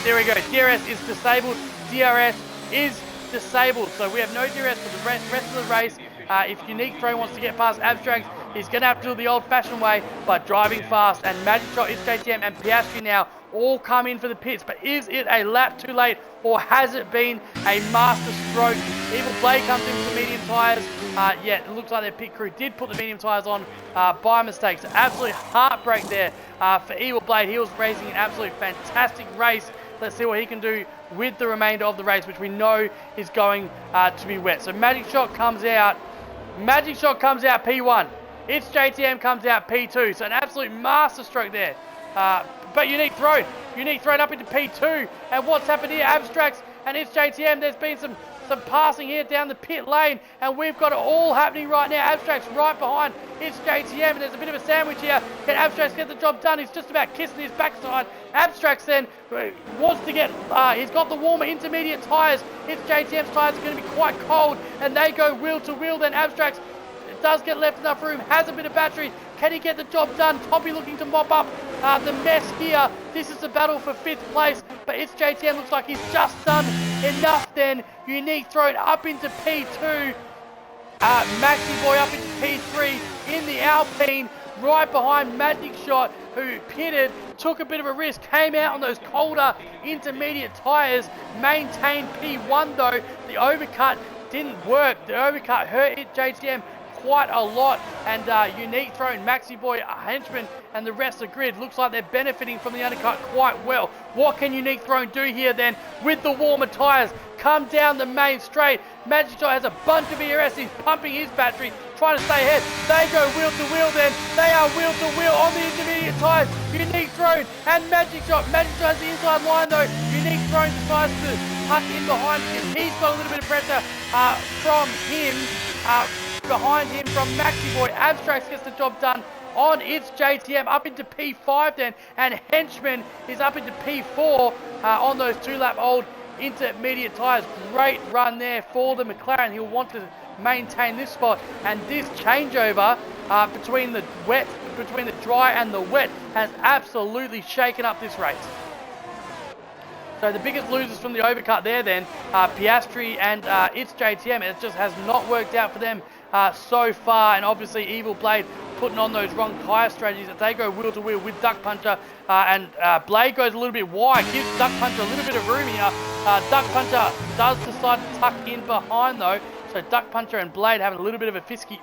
There we go. DRS is disabled. DRS is disabled. So we have no DRS for the rest of the race. If Unique Throne wants to get past Abstract, he's going to have to do it the old-fashioned way, but driving fast. And Magic Shot is JTM and Piastri now all come in for the pits. But is it a lap too late, or has it been a master stroke? Evil Blade comes in with the medium tyres. Yeah, it looks like their pit crew did put the medium tyres on by mistake. So absolute heartbreak there for Evil Blade. He was racing an absolute fantastic race. Let's see what he can do with the remainder of the race, which we know is going to be wet. So Magic Shot comes out. Magic Shot comes out P1. It's JTM comes out P2. So an absolute master stroke there. But Unique Throne up into P2. And what's happened here? Abstracts and it's JTM. There's been some passing here down the pit lane, and we've got it all happening right now. Abstracts right behind. It's JTM, and there's a bit of a sandwich here. Can Abstracts get the job done? He's just about kissing his backside. Abstracts then wants to get, he's got the warmer intermediate tyres. It's JTM's tyres are going to be quite cold, and they go wheel to wheel. Then Abstracts does get left enough room, has a bit of battery. Can he get the job done? Toppy looking to mop up the mess here. This is the battle for 5th place, but it's JTM. Looks like he's just done enough then. Unique Throne up into P2. Maxi Boy up into P3 in the Alpine, right behind Magic Shot, who pitted, took a bit of a risk, came out on those colder intermediate tyres, maintained P1 though. The overcut didn't work. The overcut hurt it JTM quite a lot, and Unique Throne, Maxi Boy, Henchman, and the rest of the grid looks like they're benefiting from the undercut quite well. What can Unique Throne do here then with the warmer tyres? Come down the main straight. Magic Shot has a bunch of ERS. He's pumping his battery, trying to stay ahead. They go wheel to wheel then. They are wheel to wheel on the intermediate tyres. Unique Throne and Magic Shot. Magic Shot has the inside line though. Unique Throne decides to tuck in behind him. He's got a little bit of pressure from him. Behind him from Maxi Boy. Abstracts gets the job done. on its JTM up into P5 then, and Henchman is up into P4 on those 2-lap old intermediate tyres. Great run there for the McLaren. He'll want to maintain this spot, and this changeover between the dry and the wet has absolutely shaken up this race. So the biggest losers from the overcut there then, Piastri and its JTM. It just has not worked out for them so far, and obviously Evil Blade putting on those wrong tyre strategies that they go wheel to wheel with Duck Puncher, and Blade goes a little bit wide, gives Duck Puncher a little bit of room here. Duck Puncher does decide to tuck in behind though, so Duck Puncher and Blade having a little bit of a fisky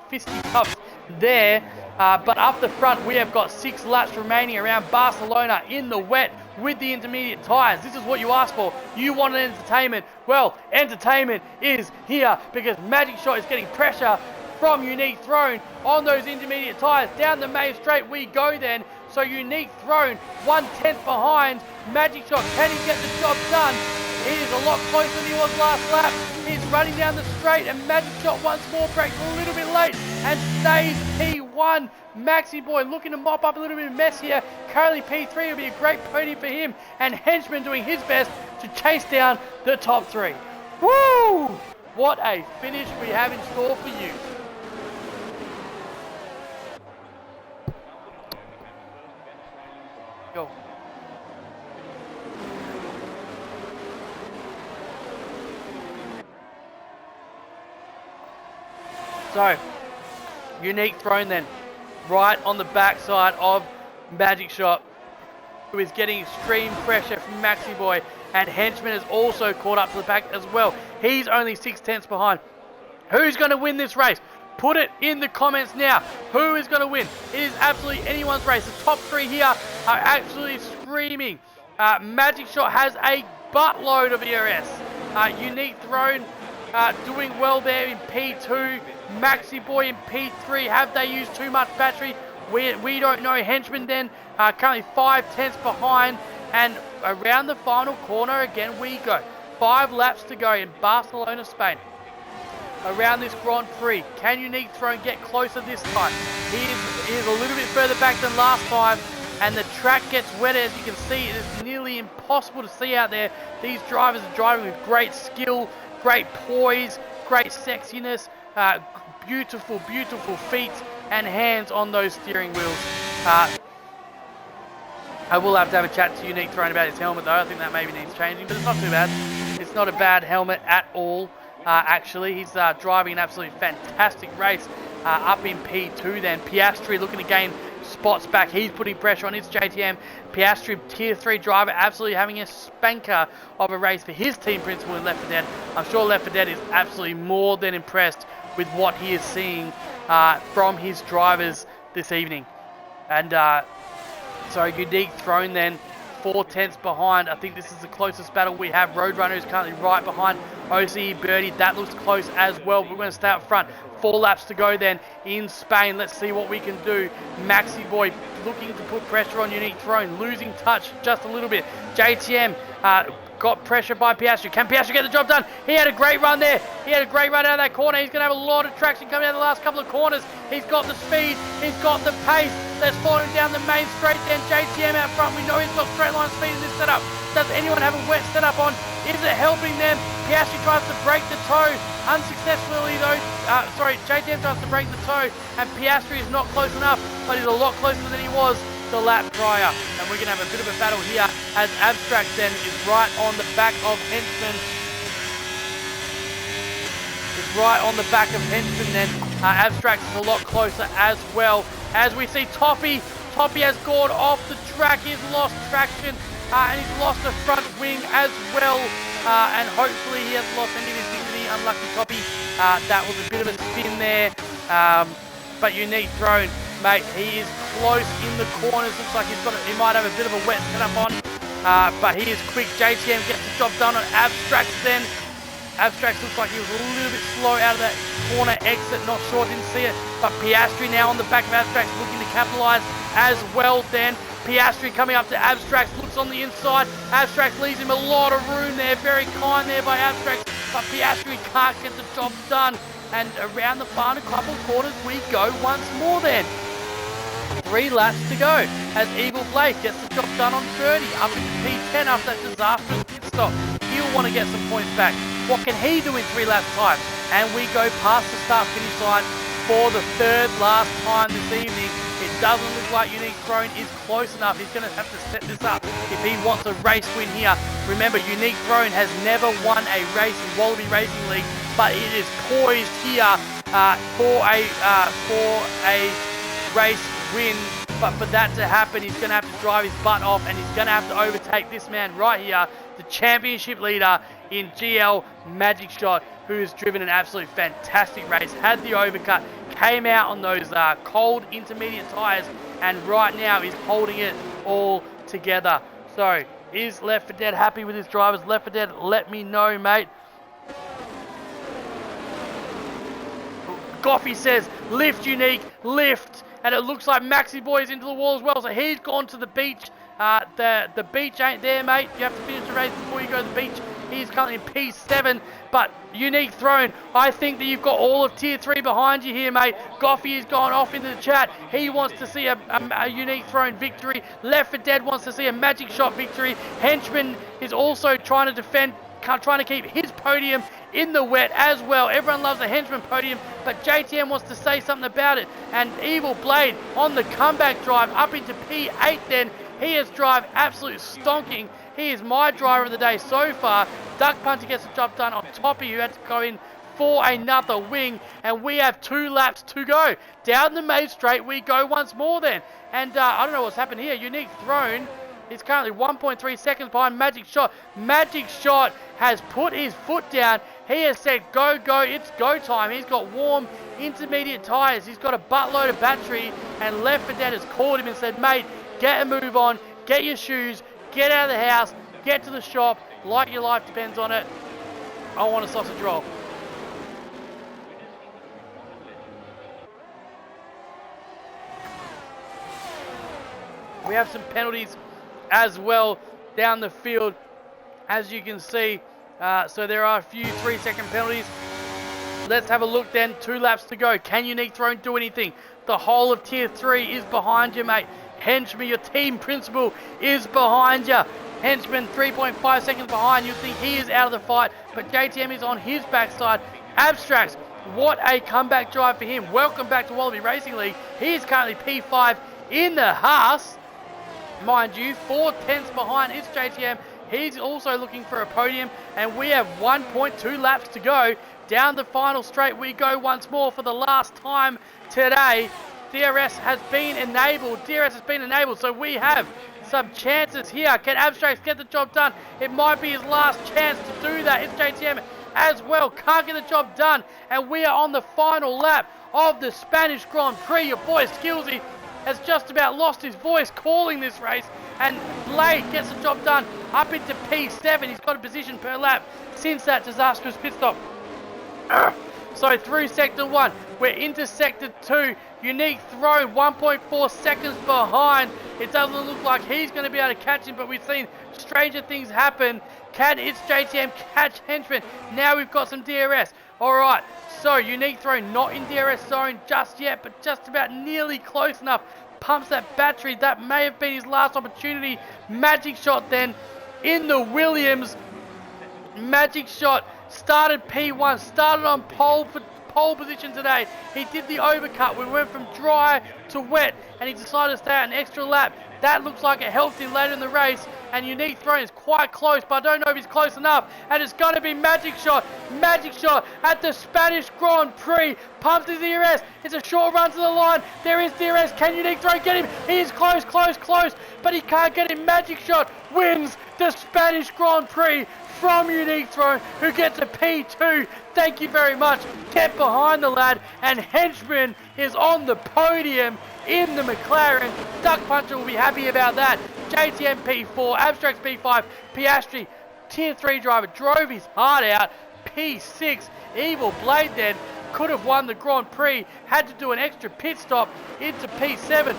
cuffs there. But up the front, we have got 6 laps remaining around Barcelona in the wet with the intermediate tyres. This is what you asked for. You wanted entertainment. Well, entertainment is here because Magic Shot is getting pressure from Unique Throne on those intermediate tyres. Down the main straight we go then. So Unique Throne 1/10 behind. Magic Shot, can he get the job done? He is a lot closer than he was last lap. He's running down the straight, and Magic Shot once more breaks a little bit late and stays P1. Maxi Boy looking to mop up a little bit of mess here. Currently P3 will be a great podium for him, and Henchman doing his best to chase down the top 3. Woo! What a finish we have in store for you. Go. So, Unique Throne then, right on the backside of Magic Shot, who is getting extreme pressure from Maxi Boy, and Henchman is also caught up to the back as well. He's only 6/10 behind. Who's going to win this race? Put it in the comments now. Who is going to win? It is absolutely anyone's race. The top 3 here are absolutely screaming. Magic Shot has a buttload of ERS. Unique Throne doing well there in P2. Maxi Boy in P3. Have they used too much battery? We don't know. Henchman then currently 5/10 behind, and around the final corner again we go. 5 laps to go in Barcelona, Spain. Around this Grand Prix, can Unique Throne get closer this time? He is a little bit further back than last time, and the track gets wetter. As you can see, it is nearly impossible to see out there. These drivers are driving with great skill, great poise, great sexiness, beautiful feet and hands on those steering wheels. I will have to have a chat to Unique Throne about his helmet though. I think that maybe needs changing, but it's not too bad. It's not a bad helmet at all. Actually, he's driving an absolutely fantastic race up in P2 then. Piastri looking to gain spots back. He's putting pressure on his JTM. Piastri, tier 3 driver, absolutely having a spanker of a race for his team principal in Left 4 Dead. I'm sure Left 4 Dead is absolutely more than impressed with what he is seeing from his drivers this evening. And so Unique Throne then 4/10 behind. I think this is the closest battle we have. Roadrunner is currently right behind OCE Birdie. That looks close as well. We're going to stay up front. 4 laps to go then in Spain. Let's see what we can do. Maxi Boy looking to put pressure on Unique Throne. Losing touch just a little bit. JTM got pressure by Piastri. Can Piastri get the job done? He had a great run there. He had a great run out of that corner. He's going to have a lot of traction coming out of the last couple of corners. He's got the speed. He's got the pace. Let's follow him down the main straight then. JTM out front. We know he's got straight line speed in this setup. Does anyone have a wet setup on? Is it helping them? Piastri tries to break the toe. Unsuccessfully though. JTM tries to break the toe. And Piastri is not close enough. But he's a lot closer than he was the lap prior. And we're going to have a bit of a battle here as Abstract then is right on the back of Henchman. Is right on the back of Henchman then. Abstract is a lot closer as well. As we see Toppy has gone off the track. He's lost traction and he's lost the front wing as well. And hopefully he hasn't lost any of his dignity. Unlucky Toppy. That was a bit of a spin there. But Unique Throne, mate, he is close in the corners. Looks like he might have a bit of a wet setup on. But he is quick. JTM gets the job done on Abstract then. Abstract looks like he was a little bit slow out of that corner exit. Not sure, didn't see it. But Piastri now on the back of Abstract looking to capitalise as well then. Piastri coming up to Abstract, looks on the inside. Abstract leaves him a lot of room there. Very kind there by Abstract. But Piastri can't get the job done. And around the final couple corners we go once more then. 3 laps to go as Evil Blade gets the job done on Birdie up into P10 after that disastrous pit stop. He'll want to get some points back. What can he do in 3 laps time? And we go past the start-finish line for the 3rd last time this evening. It doesn't look like Unique Throne is close enough. He's going to have to set this up if he wants a race win here. Remember, Unique Throne has never won a race in Wallaby Racing League, but it is poised here for a race win. But for that to happen, he's going to have to drive his butt off, and he's going to have to overtake this man right here, the championship leader in GL, Magic Shot, who has driven an absolute fantastic race, had the overcut, came out on those cold intermediate tyres, and right now is holding it all together. So, is Left 4 Dead happy with his drivers? Left 4 Dead, let me know, mate. Goffey says, lift Unique, lift. And it looks like Maxi Boy is into the wall as well, so he's gone to the beach. The beach ain't there, mate. You have to finish the race before you go to the beach. He's currently in P7, but Unique Throne, I think that you've got all of Tier 3 behind you here, mate. Goffey has gone off into the chat. He wants to see a Unique Throne victory. Left 4 Dead wants to see a Magic Shot victory. Henchman is also trying to defend, trying to keep his podium in the wet as well. Everyone loves a Henchman podium, but JTM wants to say something about it. And Evil Blade on the comeback drive up into P8 then. He has drive absolute stonking. He is my driver of the day so far. Duck Puncher gets the job done on Toppy, who had to go in for another wing. And we have 2 laps to go. Down the main straight we go once more then. And I don't know what's happened here. Unique Throne is currently 1.3 seconds behind Magic Shot. Magic Shot has put his foot down. He has said, go, go, it's go time. He's got warm intermediate tyres. He's got a buttload of battery. And Left 4 Dead has called him and said, mate, get a move on, get your shoes, get out of the house, get to the shop, like your life depends on it. I want a sausage roll. We have some penalties as well down the field, as you can see. So there are a few 3-second penalties. Let's have a look then. 2 laps to go. Can Unique Throne do anything? The whole of Tier 3 is behind you, mate. Henchman, your team principal, is behind you. Henchman 3.5 seconds behind. You think he is out of the fight, but JTM is on his backside. Abstracts, what a comeback drive for him. Welcome back to Wallaby Racing League. He is currently P5 in the Haas. Mind you, 4 tenths behind is JTM. He's also looking for a podium, and we have 1.2 laps to go. Down the final straight we go once more for the last time today. DRS has been enabled. So we have some chances here. Can Abstracts get the job done? It might be his last chance to do that. It's JTM as well. Can't get the job done. And we are on the final lap of the Spanish Grand Prix. Your boy Skillsy has just about lost his voice calling this race. And Blade gets the job done up into P7. He's got a position per lap since that disastrous pit stop. So through Sector 1, we're into Sector 2. Unique Throne 1.4 seconds behind. It doesn't look like he's going to be able to catch him, but we've seen stranger things happen. Can it's JTM catch Henchman? Now we've got some DRS. Alright, so Unique Throne not in DRS zone just yet, but just about nearly close enough. Pumps that battery. That may have been his last opportunity. Magic Shot then in the Williams. Magic Shot started P1, started on pole position today. He did the overcut. We went from dry to wet, and he decided to stay out an extra lap. That looks like it helped him later in the race, and Unique Throne is quite close, but I don't know if he's close enough, and it's going to be Magic Shot. Magic Shot at the Spanish Grand Prix. Pumps his DRS. It's a short run to the line. There is DRS. Can Unique Throne get him? He is close, but he can't get him. Magic Shot wins the Spanish Grand Prix from Unique Throne, who gets a P2. Thank you very much. Get behind the lad, and Henchman is on the podium in the McLaren. Duck Puncher will be happy about that. JTM P4, Abstracts P5, Piastri, Tier 3 driver, drove his heart out. P6, Evil Blade then could have won the Grand Prix, had to do an extra pit stop into P7.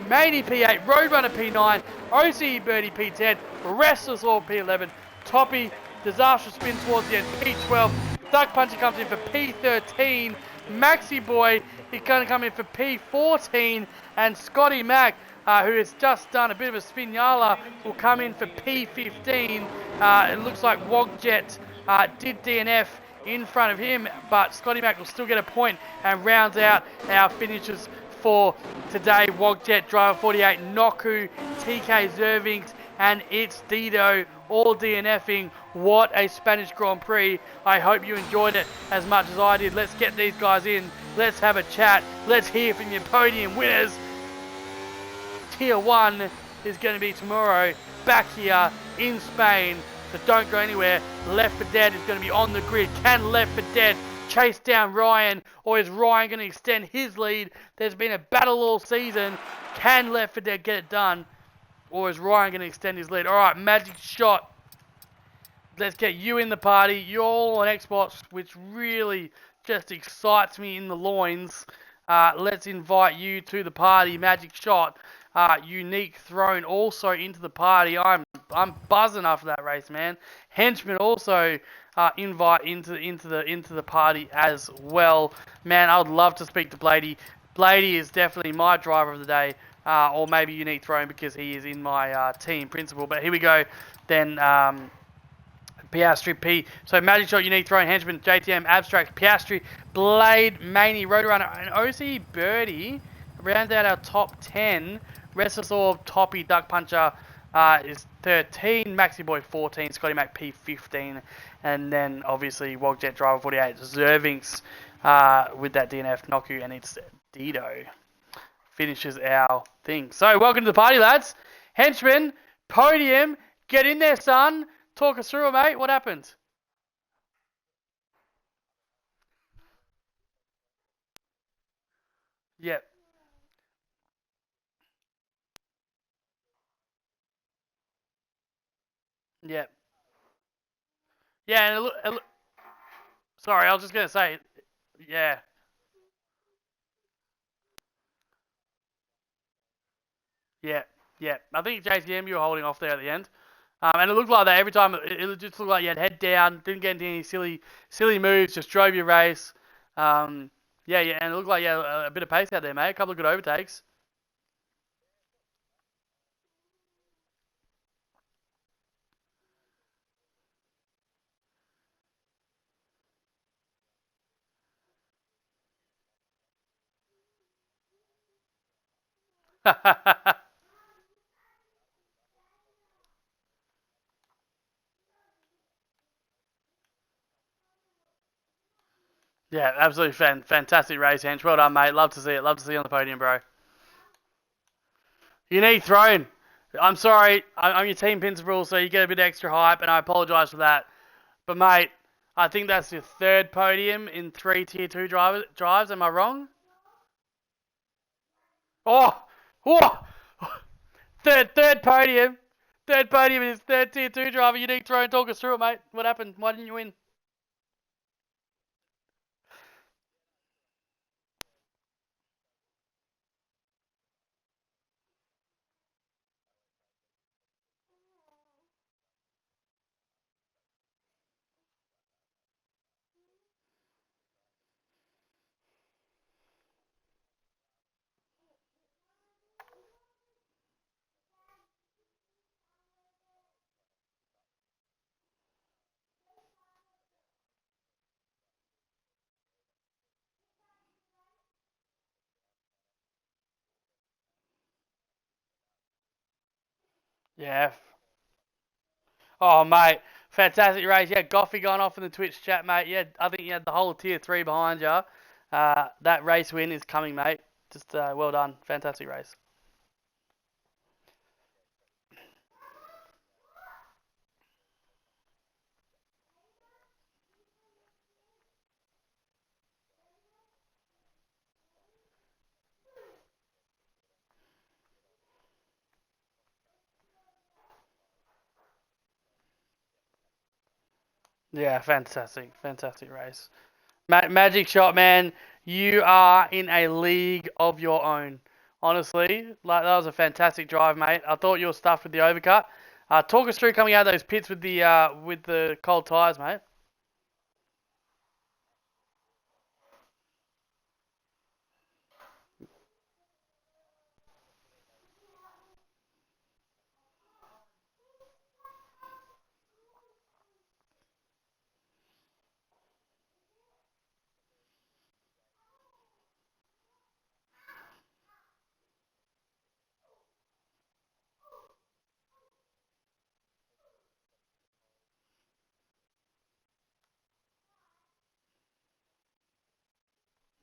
Maney P8, Roadrunner P9, OCE Birdie P10, Restless Lord P11, Toppy, disastrous spin towards the end, P12. Duck Puncher comes in for P13. Maxi Boy He's going to come in for P14, and Scotty Mack, who has just done a bit of a spinala, will come in for P15. It looks like Wogjet did DNF in front of him, but Scotty Mack will still get a point and rounds out our finishes for today. Wogjet, Driver 48, Noku, TK Zervings, and it's Dido all DNFing. What a Spanish Grand Prix. I hope you enjoyed it as much as I did. Let's get these guys in. Let's have a chat. Let's hear from your podium winners. Tier 1 is going to be tomorrow back here in Spain. So don't go anywhere. Left 4 Dead is going to be on the grid. Can Left 4 Dead chase down Ryan, or is Ryan going to extend his lead? There's been a battle all season. Can Left 4 Dead get it done, or is Ryan going to extend his lead? All right, Magic Shot. Let's get you in the party. You're all on Xbox, which really just excites me in the loins. Let's invite you to the party. Magic Shot, Unique Throne also into the party. I'm buzzing after that race, man. Henchman also invite into the party as well. Man, I would love to speak to Blady. Blady is definitely my driver of the day, or maybe Unique Throne because he is in my team principal. But here we go. Then Piastri P. So Magic Shot, Unique Throne, Henchman, JTM, Abstract, Piastri, Blade, Maney, Roadrunner, and OC Birdie round out our top 10. Restless Orb, Toppy, Duck Puncher is 13, Maxi Boy 14, Scotty Mac P 15, and then obviously Wogjet Driver 48, Zervings with that DNF Noku, and it's Dido. Finishes our thing. So welcome to the party, lads. Henchman, podium, get in there, son. Talk us through it, mate. What happened? Yep. Yep. Yeah, and sorry, I was just going to say, yeah. Yeah. Yeah. I think JCM you were holding off there at the end. And it looked like that every time. It just looked like you had head down, didn't get into any silly moves, just drove your race. Yeah, and it looked like you had a bit of pace out there, mate. A couple of good overtakes. Yeah, absolutely fantastic race, Hench. Well done, mate. Love to see it. Love to see you on the podium, bro. Unique Throne. I'm sorry. I'm your team principal, so you get a bit extra hype, and I apologise for that. But, mate, I think that's your 3rd podium in 3 Tier 2 drives. Am I wrong? Oh! Oh! Third podium. Third podium is 3rd Tier 2 driver. Unique Throne. Talk us through it, mate. What happened? Why didn't you win? Yeah. Oh, mate. Fantastic race. Yeah, Goffy going off in the Twitch chat, mate. Yeah, I think you had the whole Tier 3 behind you. That race win is coming, mate. Just well done. Fantastic race. Yeah, fantastic race. Magic Shot, man, you are in a league of your own. Honestly, like that was a fantastic drive, mate. I thought you were stuffed with the overcut. Talk us through coming out of those pits with the cold tyres, mate.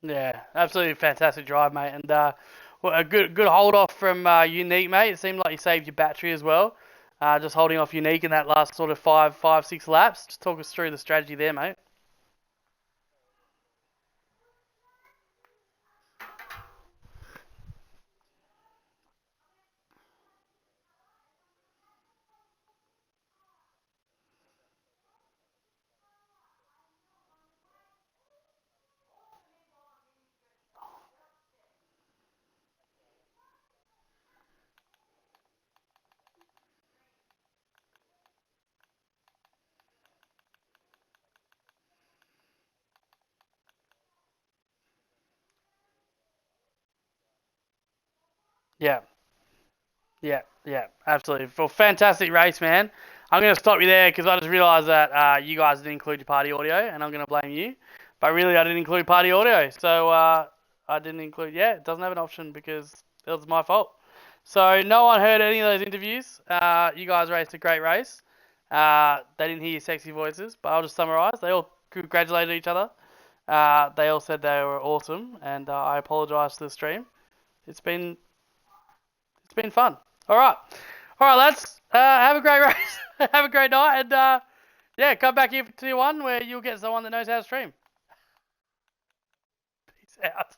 Yeah, absolutely fantastic drive, mate, and well, a good hold off from Unique, mate. It seemed like you saved your battery as well. Just holding off Unique in that last sort of five, 6 laps. Just talk us through the strategy there, mate. Yeah. Yeah, absolutely. Well, fantastic race, man. I'm going to stop you there because I just realised that you guys didn't include your party audio, and I'm going to blame you. But really, I didn't include party audio, so I didn't include. Yeah, it doesn't have an option because it was my fault. So no one heard any of those interviews. You guys raced a great race. They didn't hear your sexy voices, but I'll just summarise. They all congratulated each other. They all said they were awesome, and I apologise to the stream. It's been it's been fun. All right, lads. Have a great race. Have a great night, and yeah, come back here for tier 1 where you'll get someone that knows how to stream. Peace out.